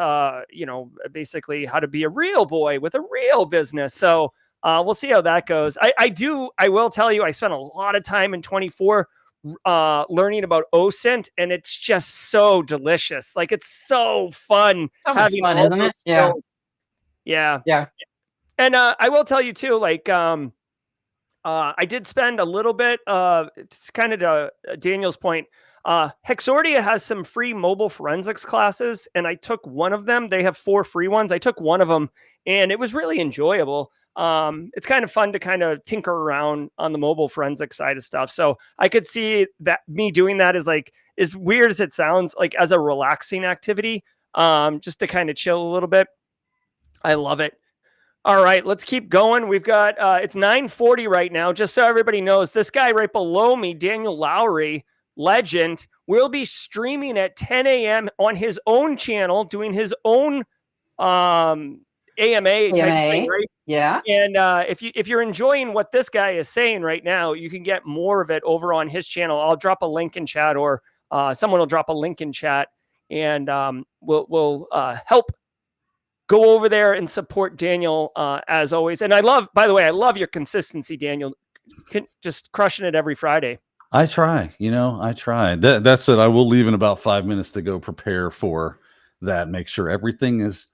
basically how to be a real boy with a real business. So we'll see how that goes. I will tell you, I spent a lot of time in 24 learning about OSINT, and it's just so delicious. Like, it's so fun. So much fun, isn't it? Skills. Yeah. And I will tell you too, like, I did spend a little bit, it's kind of to Daniel's point. Hexordia has some free mobile forensics classes, and I took one of them. They have 4 free ones. I took one of them, and it was really enjoyable. It's kind of fun to kind of tinker around on the mobile forensic side of stuff. So I could see that me doing that is like, as weird as it sounds, like as a relaxing activity, just to kind of chill a little bit. I love it. All right, let's keep going. We've got it's 9:40 right now. Just so everybody knows, this guy right below me, Daniel Lowry, legend, will be streaming at 10 a.m. on his own channel, doing his own AMA type thing, right? Yeah. And if you're enjoying what this guy is saying right now, you can get more of it over on his channel. I'll drop a link in chat, or someone will drop a link in chat, and we'll help go over there and support Daniel as always. And by the way, I love your consistency, Daniel. Just crushing it every Friday. I try. I try. That's it. I will leave in about 5 minutes to go prepare for that. Make sure everything is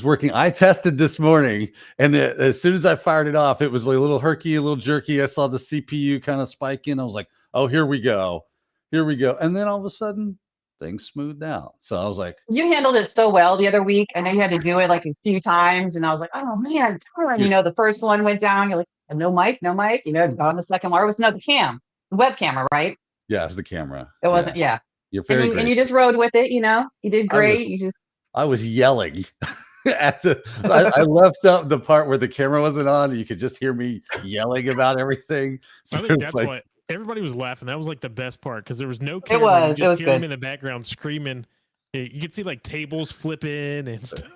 working. I tested this morning, and as soon as I fired it off, it was like a little herky, a little jerky. I saw the CPU kind of spiking. I was like, oh, here we go. And then all of a sudden, things smoothed out. So I was like, you handled it so well the other week. I know you had to do it like a few times, and I was like, oh man, darn. The first one went down. You're like, no mic. Got on the second one. It was the web camera, right? yeah, it's the camera. It wasn't. Yeah. You're very And you just rode with it. You did great. I was yelling I left up the part where the camera wasn't on, and you could just hear me yelling about everything. So I think that's why everybody was laughing. That was like the best part, because there was no camera. It was. You just hear him in the background screaming. You could see like tables flipping and stuff.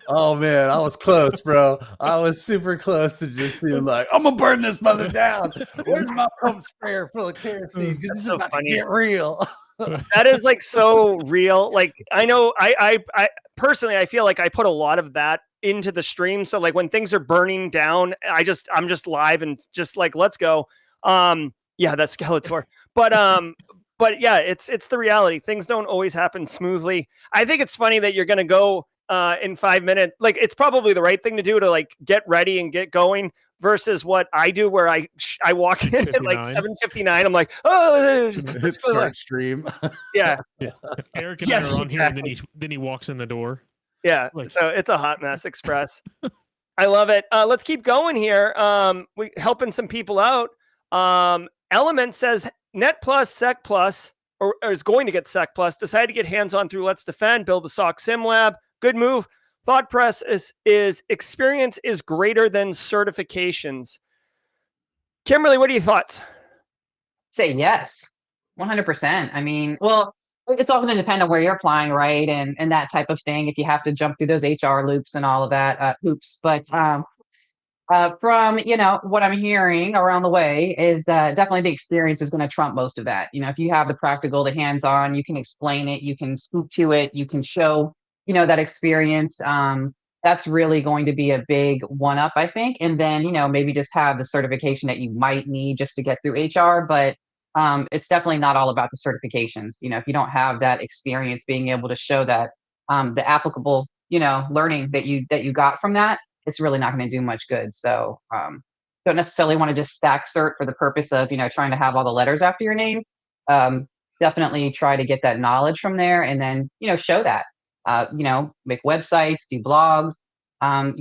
Oh man, I was close, bro. I was super close to just being like, I'm gonna burn this mother down. Where's my pump sprayer full of kerosene? Because this is about to get real. That is like so real. Like I know I personally, I feel like I put a lot of that into the stream. So like when things are burning down, I'm just live and just like, let's go. Yeah, that's Skeletor. But yeah, it's the reality. Things don't always happen smoothly. I think it's funny that you're going to go in 5 minutes. Like it's probably the right thing to do to like get ready and get going versus what I do, where I walk in at like 7:59. I'm like, oh, let's start stream. Yeah. Eric and I are on here, and then he walks in the door. Yeah. So it's a hot mess express. I love it. Let's keep going here. We helping some people out. Element says Net Plus, Sec Plus, or is going to get Sec Plus. Decided to get hands-on through Let's Defend, build a SOC Sim Lab. Good move. Thought press is experience is greater than certifications. Kimberly, what are your thoughts? Say yes, 100%. I mean, well, it's all going to depend on where you're applying, right? And that type of thing. If you have to jump through those HR loops and all of that hoops, but from what I'm hearing around the way is that definitely the experience is going to trump most of that. If you have the practical, the hands-on, you can explain it, you can speak to it, you can show that experience. That's really going to be a big one-up, I think. And then maybe just have the certification that you might need just to get through HR, but it's definitely not all about the certifications. If you don't have that experience, being able to show that the applicable learning that you got from that, it's really not going to do much good. So don't necessarily want to just stack cert for the purpose of trying to have all the letters after your name. Definitely try to get that knowledge from there, and then show that. Make websites, do blogs. I'm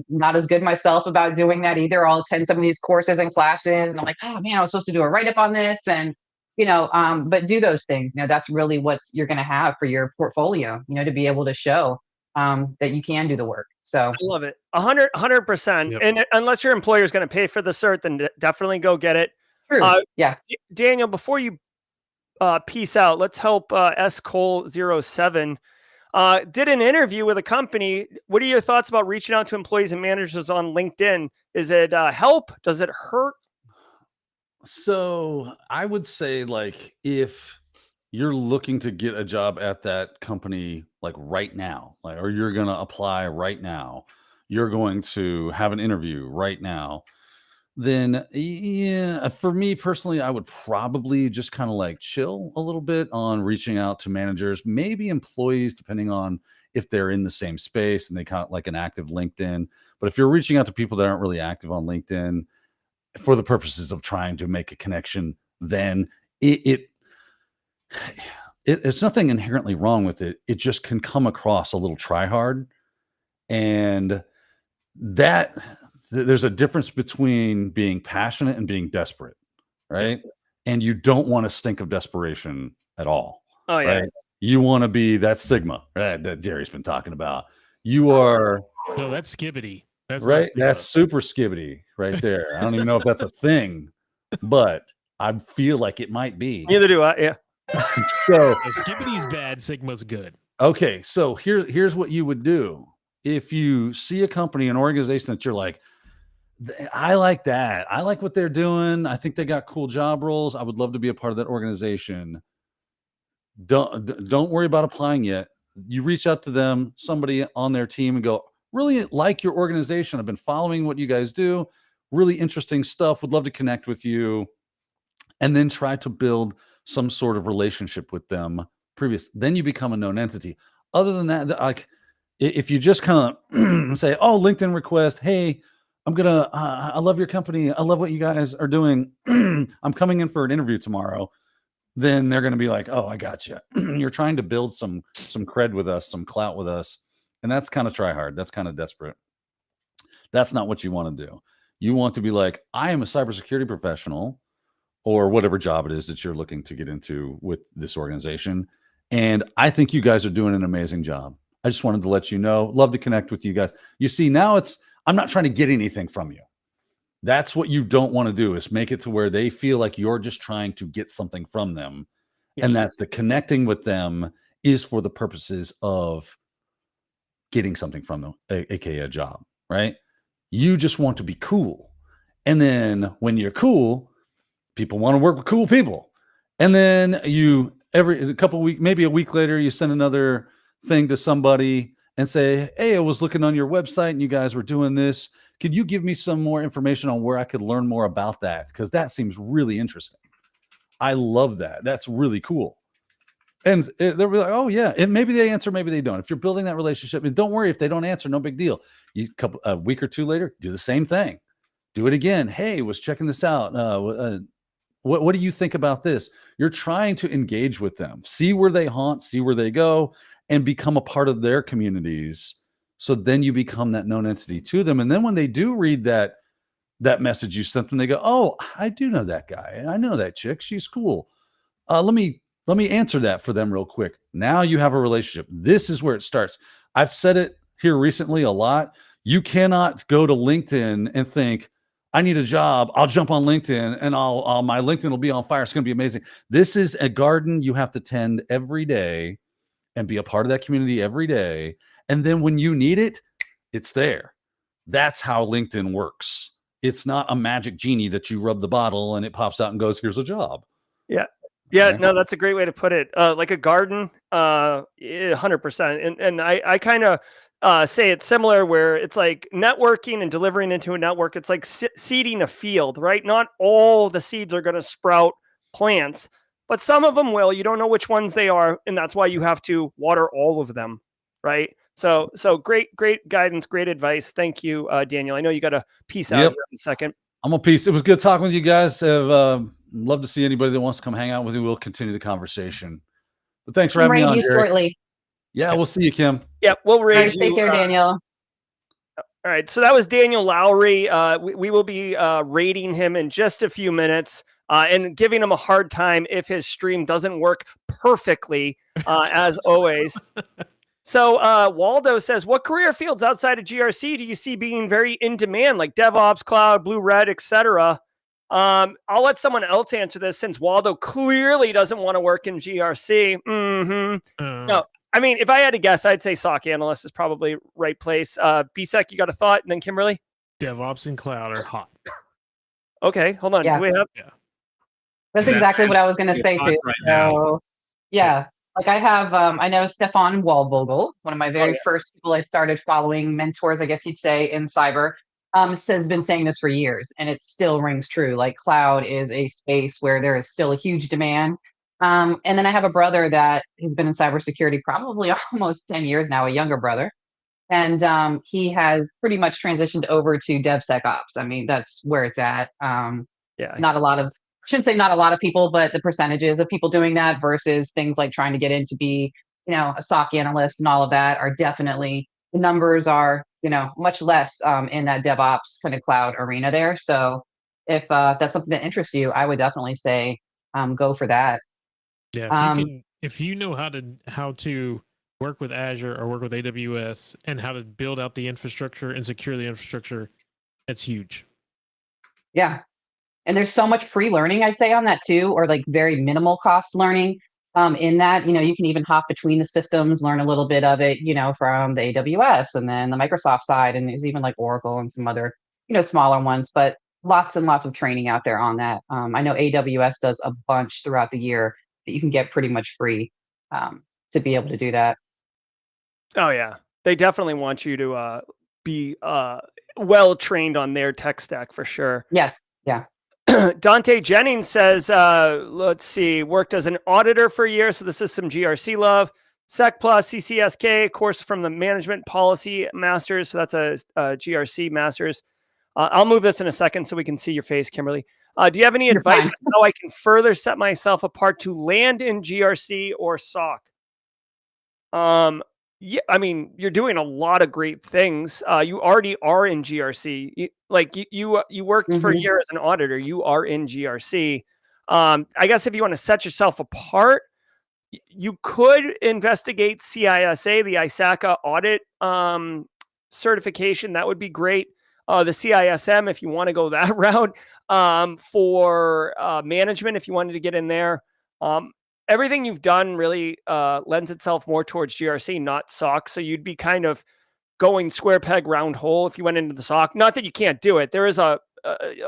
not as good myself about doing that either. I'll attend some of these courses and classes, and I'm like, oh man, I was supposed to do a write-up on this, and but do those things. That's really what you're going to have for your portfolio. To be able to show that you can do the work. So I love it. 100%. Yep. And unless your employer is going to pay for the cert, then definitely go get it. True. Yeah. Daniel, before you peace out, let's help S Cole 07. Did an interview with a company. What are your thoughts about reaching out to employees and managers on LinkedIn? Is it help? Does it hurt? So I would say, like, if you're looking to get a job at that company, like right now, or you're going to apply right now, you're going to have an interview right now, then yeah, for me personally, I would probably just kind of like chill a little bit on reaching out to managers, maybe employees, depending on if they're in the same space and they kind of like an active LinkedIn. But if you're reaching out to people that aren't really active on LinkedIn for the purposes of trying to make a connection, then it's nothing inherently wrong with it. It just can come across a little try hard, and that there's a difference between being passionate and being desperate, right? And you don't want to stink of desperation at all. Oh yeah. Right? You want to be that Sigma, right, that Jerry's been talking about. You are. No, that's Skibbity. That's right? not That's Steve. super skibbity right there. I don't even know if that's a thing, but I feel like it might be. Neither do I. Yeah. So Skibbity's bad, Sigma's good. okay, so here's what you would do if you see a company, an organization that you're like, I like that. I like what they're doing. I think they got cool job roles. I would love to be a part of that organization. Don't worry about applying yet. You reach out to them, somebody on their team, and go, really like your organization. I've been following what you guys do. Really interesting stuff. Would love to connect with you. And then try to build some sort of relationship with them then you become a known entity. Other than that, like if you just kind of say, oh, LinkedIn request, hey, I love your company. I love what you guys are doing. I'm coming in for an interview tomorrow. Then they're going to be like, oh, I got you. You're trying to build some cred with us, some clout with us. And that's kind of try hard. That's kind of desperate. That's not what you want to do. You want to be like, I am a cybersecurity professional, or whatever job it is that you're looking to get into with this organization. And I think you guys are doing an amazing job. I just wanted to let you know, love to connect with you guys. You see, now I'm not trying to get anything from you. That's what you don't want to do, is make it to where they feel like you're just trying to get something from them. Yes. And that the connecting with them is for the purposes of getting something from them, aka a job, right? You just want to be cool. And then when you're cool, people want to work with cool people. And then a couple weeks, maybe a week later, you send another thing to somebody and say, hey, I was looking on your website and you guys were doing this. Could you give me some more information on where I could learn more about that? Because that seems really interesting. I love that. That's really cool. And they'll be like, oh, yeah. And maybe they answer, maybe they don't. If you're building that relationship, and don't worry if they don't answer, no big deal. A week or two later, do the same thing. Do it again. Hey, was checking this out. What do you think about this? You're trying to engage with them, see where they haunt, see where they go, and become a part of their communities. So then you become that known entity to them. And then when they do read that message you sent them, they go, oh, I do know that guy. I know that chick. She's cool. Let me answer that for them real quick. Now you have a relationship. This is where it starts. I've said it here recently a lot. You cannot go to LinkedIn and think, I need a job. I'll jump on LinkedIn and my LinkedIn will be on fire. It's going to be amazing. This is a garden you have to tend every day and be a part of that community every day. And then when you need it, it's there. That's how LinkedIn works. It's not a magic genie that you rub the bottle and it pops out and goes, here's a job. Yeah. Yeah, okay. No, that's a great way to put it. Like a garden, 100%. And I kind of say it's similar, where it's like networking and delivering into a network. It's like seeding a field, right? Not all the seeds are going to sprout plants, but some of them will. You don't know which ones they are, and that's why you have to water all of them, right? So great guidance, great advice. Thank you, Daniel. I know you got a piece out here in a second. I'm a piece. It was good talking with you guys. I've love to see anybody that wants to come hang out with you. We'll continue the conversation. But thanks for having me on, Jerry. Shortly. Yeah, we'll see you, Kim. Yeah, we'll raid you. Take care, Daniel. All right, so that was Daniel Lowry. We will be raiding him in just a few minutes and giving him a hard time if his stream doesn't work perfectly, as always. So Waldo says, what career fields outside of GRC do you see being very in demand, like DevOps, cloud, blue, red, etc.? I'll let someone else answer this, since Waldo clearly doesn't want to work in GRC. No, I mean, if I had to guess, I'd say SOC analyst is probably right place. BSEC, you got a thought? And then Kimberly? DevOps and cloud are hot. Okay, hold on. Yeah. Do we have? Yeah. That's exactly what I was going to say too. Right now. Yeah. Like I have, I know Stefan Waldvogel, one of my very first people I started following, mentors, I guess you'd say, in cyber, has been saying this for years, and it still rings true. Like cloud is a space where there is still a huge demand. And then I have a brother that has been in cybersecurity probably almost 10 years now, a younger brother. And he has pretty much transitioned over to DevSecOps. I mean, that's where it's at. Not a lot of, shouldn't say not a lot of people, but the percentages of people doing that versus things like trying to get in to be, a SOC analyst and all of that are definitely, the numbers are, much less in that DevOps kind of cloud arena there. So if that's something that interests you, I would definitely say go for that. Yeah, if you know how to work with Azure or work with AWS and how to build out the infrastructure and secure the infrastructure, that's huge. Yeah. And there's so much free learning, I'd say, on that too, or like very minimal cost learning. In that, you can even hop between the systems, learn a little bit of it, from the AWS and then the Microsoft side. And there's even like Oracle and some other, smaller ones, but lots and lots of training out there on that. I know AWS does a bunch throughout the year that you can get pretty much free to be able to do that. Oh yeah, they definitely want you to be well trained on their tech stack for sure. Yes. Yeah. Dante Jennings says, let's see, worked as an auditor for a year. So this is some GRC love. Sec Plus, CCSK, course from the Management Policy Masters. So that's a GRC Masters. I'll move this in a second so we can see your face, Kimberly. Do you have any You're advice fine. on how I can further set myself apart to land in GRC or SOC? Yeah, I mean, you're doing a lot of great things. You already are in GRC. You worked for a Mhm. year as an auditor. You are in GRC. I guess if you want to set yourself apart, you could investigate CISA, the ISACA audit certification. That would be great. The CISM, if you want to go that route, for management, if you wanted to get in there. Everything you've done really lends itself more towards GRC, not SOC. So you'd be kind of going square peg round hole if you went into the SOC. Not that you can't do it. There is a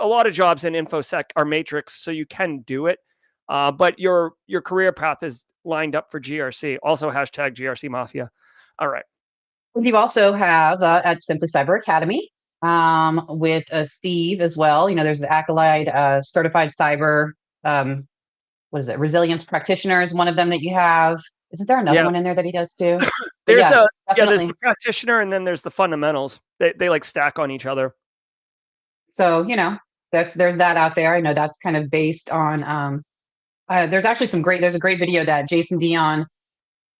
lot of jobs in InfoSec are matrix, so you can do it. But your career path is lined up for GRC. Also hashtag GRC Mafia. All right. You also have at Simply Cyber Academy with Steve as well. There's the Acolyte Certified Cyber. What is it? Resilience Practitioner is one of them that you have. Isn't there another one in there that he does too? There's there's definitely. the practitioner and then there's the fundamentals. They like stack on each other. So there's that out there. I know that's kind of based on. There's actually there's a great video that Jason Dion.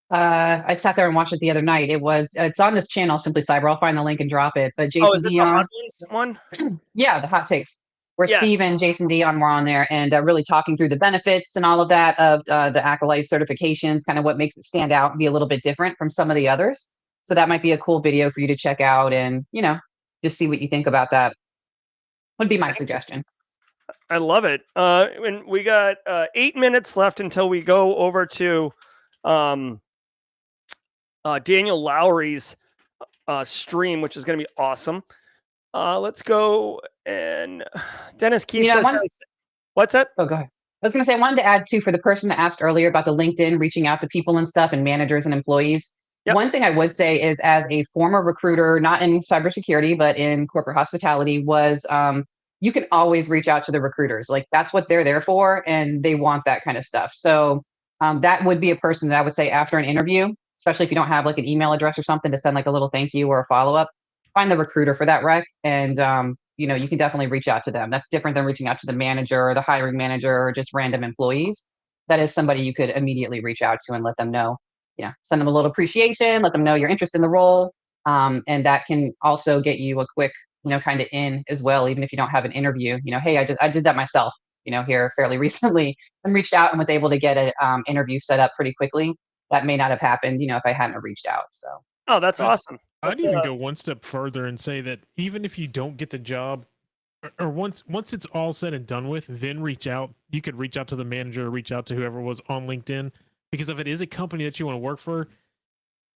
I sat there and watched it the other night. It's on this channel, Simply Cyber. I'll find the link and drop it. But Jason is it Dion, the hot ones one? Yeah, the hot takes, where Yeah. Steve and Jason Dion were on there and really talking through the benefits and all of that of the Acolyte certifications, kind of what makes it stand out and be a little bit different from some of the others. So that might be a cool video for you to check out and, just see what you think about that. Would be my suggestion. I love it. And we got 8 minutes left until we go over to Daniel Lowry's stream, which is going to be awesome. Let's go and Dennis Keith says, what's that? Oh, go ahead. I was going to say, I wanted to add too, for the person that asked earlier about the LinkedIn, reaching out to people and stuff and managers and employees. Yep. One thing I would say is, as a former recruiter, not in cybersecurity, but in corporate hospitality, was you can always reach out to the recruiters. Like, that's what they're there for, and they want that kind of stuff. So that would be a person that I would say after an interview, especially if you don't have like an email address or something to send like a little thank you or a follow-up, find the recruiter for that rec. And, you can definitely reach out to them. That's different than reaching out to the manager or the hiring manager or just random employees. That is somebody you could immediately reach out to and let them know, send them a little appreciation, let them know you're interested in the role. And that can also get you a quick, kind of in as well, even if you don't have an interview. Hey, I did that myself, here fairly recently, and reached out and was able to get an interview set up pretty quickly. That may not have happened, if I hadn't reached out. So. Oh, that's awesome. I'd even go one step further and say that even if you don't get the job, or once it's all said and done with, then reach out. You could reach out to the manager, or reach out to whoever was on LinkedIn, because if it is a company that you want to work for,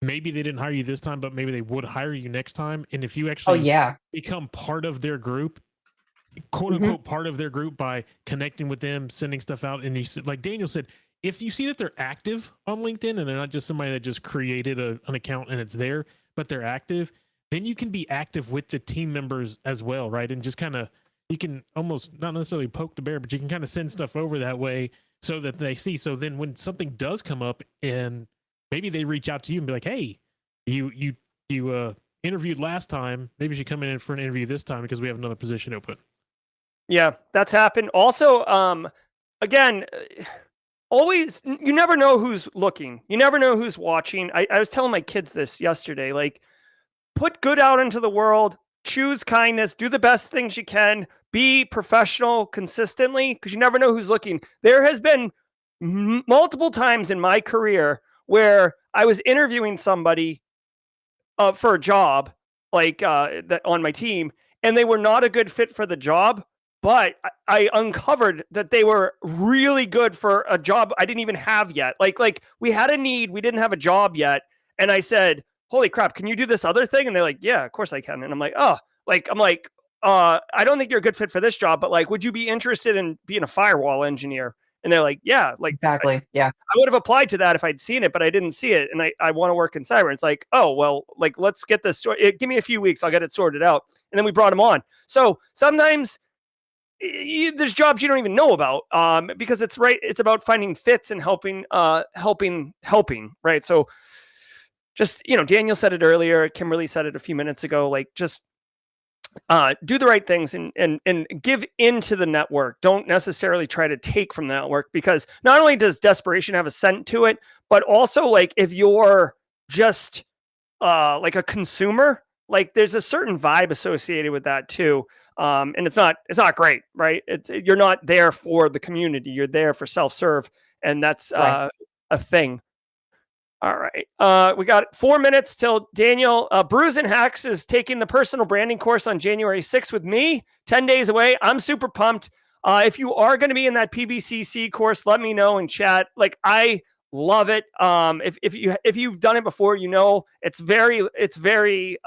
maybe they didn't hire you this time, but maybe they would hire you next time. And if you actually become part of their group, quote unquote, part of their group by connecting with them, sending stuff out, and you, like Daniel said, if you see that they're active on LinkedIn and they're not just somebody that just created an account and it's there, but they're active, then you can be active with the team members as well, right? And just kind of, you can almost not necessarily poke the bear, but you can kind of send stuff over that way so that they see. So then when something does come up and maybe they reach out to you and be like, hey, you interviewed last time, maybe you should come in for an interview this time because we have another position open. Yeah, that's happened. Also, again, always, you never know who's looking. You never know who's watching. I was telling my kids this yesterday, like, put good out into the world, choose kindness, do the best things you can, be professional consistently, because you never know who's looking. There has been multiple times in my career where I was interviewing somebody for a job, like that on my team, and they were not a good fit for the job. But I uncovered that they were really good for a job I didn't even have yet. Like we had a need, we didn't have a job yet, and I said, "Holy crap, can you do this other thing?" And they're like, "Yeah, of course I can." And I'm like, "Oh, I don't think you're a good fit for this job, but like, would you be interested in being a firewall engineer?" And they're like, "Yeah, like Exactly. Yeah. I would have applied to that if I'd seen it, but I didn't see it. And I want to work in cyber." It's like, oh, well, like, let's get this sorted. Give me a few weeks. I'll get it sorted out. And then we brought him on. So sometimes there's jobs you don't even know about because it's right. It's about finding fits and helping, right? So just, Daniel said it earlier. Kimberly said it a few minutes ago, like just do the right things and give into the network. Don't necessarily try to take from the network, because not only does desperation have a scent to it, but also like if you're just like a consumer, like there's a certain vibe associated with that too. And it's not great, right? You're not there for the community. You're there for self-serve. And that's Right. a thing. All right. We got 4 minutes till Daniel. Brews and Hacks is taking the personal branding course on January 6th with me, 10 days away. I'm super pumped. If you are going to be in that PBCC course, let me know in chat. Like, I love it. If you've done it before, it's very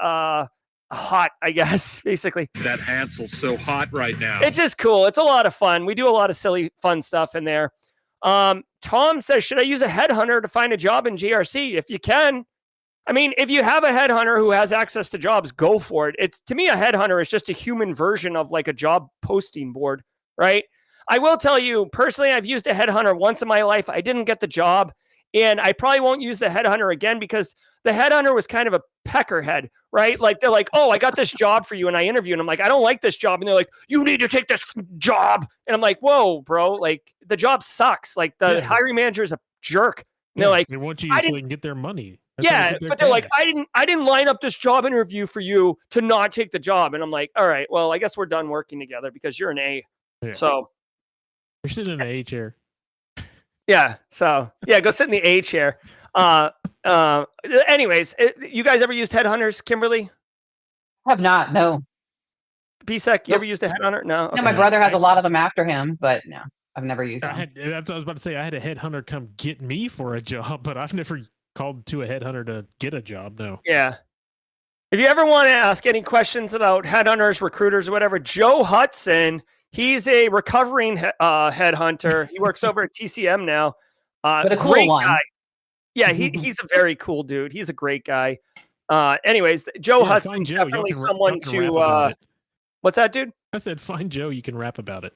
hot, I guess, basically. That Hansel's so hot right now. It's just cool. It's a lot of fun. We do a lot of silly, fun stuff in there. Tom says, should I use a headhunter to find a job in GRC? If you can. I mean, if you have a headhunter who has access to jobs, go for it. To me, a headhunter is just a human version of like a job posting board, right? I will tell you, personally, I've used a headhunter once in my life. I didn't get the job, and I probably won't use the headhunter again, because the headhunter was kind of a peckerhead, right? Like, they're like, "Oh, I got this job for you." And I interview, and I'm like, "I don't like this job." And they're like, "You need to take this job." And I'm like, "Whoa, bro. Like, the job sucks. Like, the hiring manager is a jerk." And they're like, they want you so they can get their money. but they're like, "I didn't line up this job interview for you to not take the job." And I'm like, "All right, well, I guess we're done working together because you're an A." Yeah. So you're sitting in an A chair. yeah. So yeah, go sit in the A chair. Anyways, you guys ever used headhunters, Kimberly? Have not. No. BSEC, you ever used a headhunter? No. No, my brother has a lot of them after him, but no, I've never used them. That's what I was about to say. I had a headhunter come get me for a job, but I've never called to a headhunter to get a job. No. Yeah. If you ever want to ask any questions about headhunters, recruiters, or whatever, Joe Hudson, he's a recovering headhunter. He works over at TCM now. But a cool great one. guy. Yeah, he's a very cool dude. He's a great guy. Anyways, Joe Hudson, Joe. definitely someone to. What's that, dude? I said, find Joe. You can rap about it.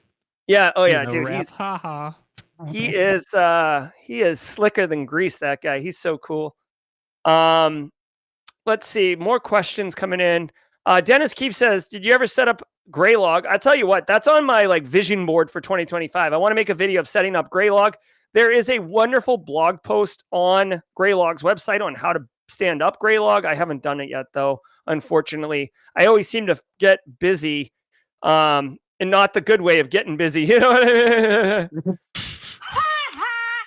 Yeah. Oh yeah, dude. Rap. He is slicker than grease. That guy. He's so cool. Let's see. More questions coming in. Dennis Keefe says, "Did you ever set up Graylog?" I tell you what, that's on my like vision board for 2025. I want to make a video of setting up Graylog. There is a wonderful blog post on Graylog's website on how to stand up Graylog. I haven't done it yet, though. Unfortunately, I always seem to get busy, and not the good way of getting busy. You know what I mean?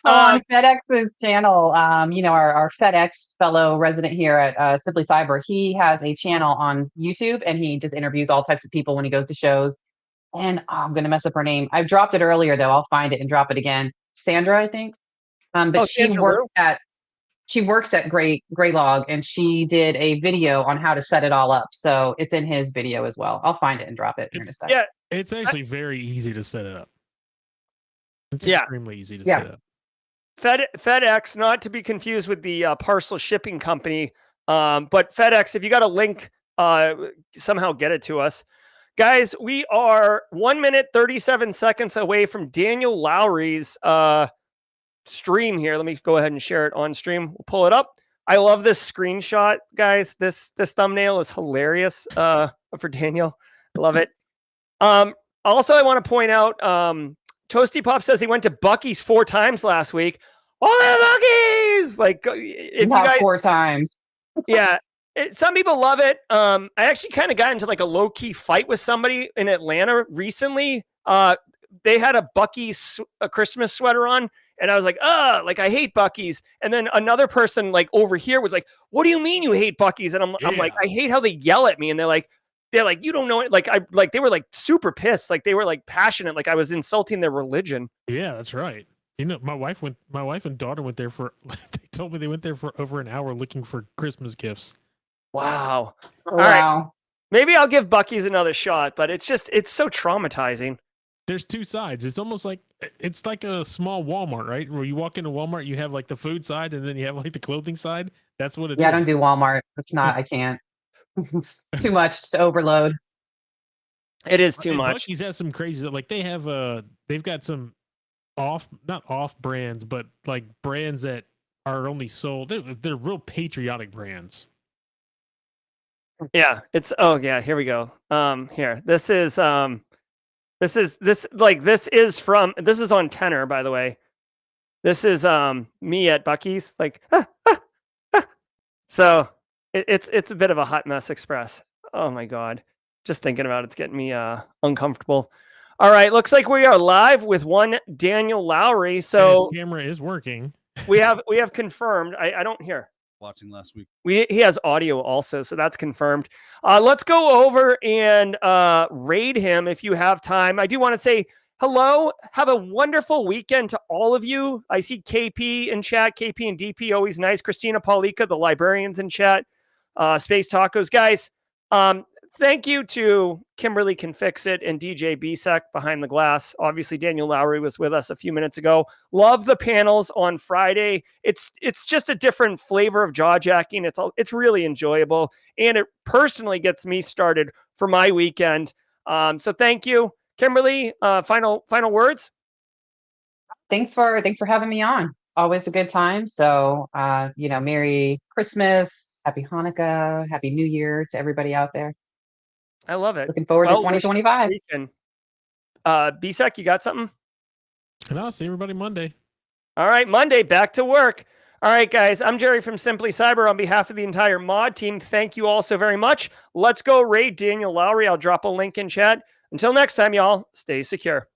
On FedEx's channel, our FedEx fellow resident here at Simply Cyber, he has a channel on YouTube, and he just interviews all types of people when he goes to shows. And I'm going to mess up her name. I've dropped it earlier, though. I'll find it and drop it again. Sandra, I think. But she works at Graylog, and she did a video on how to set it all up. So it's in his video as well. I'll find it and drop it. Yeah, it's actually very easy to set it up. It's extremely easy to set up. FedEx, not to be confused with the parcel shipping company, but FedEx, if you got a link, somehow get it to us. Guys, we are 1 minute, 37 seconds away from Daniel Lowry's stream here. Let me go ahead and share it on stream. We'll pull it up. I love this screenshot, guys. This thumbnail is hilarious for Daniel. I love it. Also, I want to point out, Toasty Pop says he went to Buc-ee's 4 times last week. Oh, Buc-ee's! Like, if Not you guys 4 times. Yeah. Some people love it. I actually kind of got into like a low-key fight with somebody in Atlanta recently. They had a Buc-ee's a Christmas sweater on, And I was like, like I hate Buc-ee's. And then another person like over here was like, what do you mean you hate Buc-ee's? And I'm like, I hate how they yell at me. And they're like, you don't know it. Like they were like super pissed. Like they were like passionate. Like I was insulting their religion. Yeah, that's right. You know, my wife and daughter went there for, they told me they went there for over an hour looking for Christmas gifts. Wow. All Wow. right. Maybe I'll give Buc-ee's another shot, but it's so traumatizing. There's two sides. It's almost like, it's like a small Walmart, right? Where you walk into Walmart, you have like the food side and then you have like the clothing side. That's what it is. Yeah, I don't do Walmart. It's not, I can't. It's too much to overload. It is too And much. Buc-ee's has some crazy, like they have, they've got some not off brands, but like brands that are only sold. They're real patriotic brands. Yeah, here we go. Here. This is on Tenor, by the way. This is me at Buc-ee's, like so it's a bit of a hot mess express. Oh my god. Just thinking about it's getting me uncomfortable. All right, looks like we are live with one Daniel Lowry. So his camera is working. we have confirmed. I don't hear. Watching last week. He has audio also, so that's confirmed. Let's go over and raid him if you have time. I do want to say hello. Have a wonderful weekend to all of you. I see KP in chat. KP and DP, always nice. Christina Paulika, the librarians in chat. Space Tacos. Guys, thank you to Kimberly Can Fix It and DJ BSEC behind the glass. Obviously, Daniel Lowry was with us a few minutes ago. Love the panels on Friday. It's just a different flavor of jaw jacking. It's really enjoyable, and it personally gets me started for my weekend. So thank you, Kimberly. Final words. Thanks for having me on. Always a good time. So Merry Christmas, Happy Hanukkah, Happy New Year to everybody out there. I love it. Looking forward to 2025. BSEC, you got something? And I'll see everybody Monday. All right, Monday, back to work. All right, guys, I'm Jerry from Simply Cyber. On behalf of the entire mod team, thank you all so very much. Let's go raid Daniel Lowry. I'll drop a link in chat. Until next time, y'all, stay secure.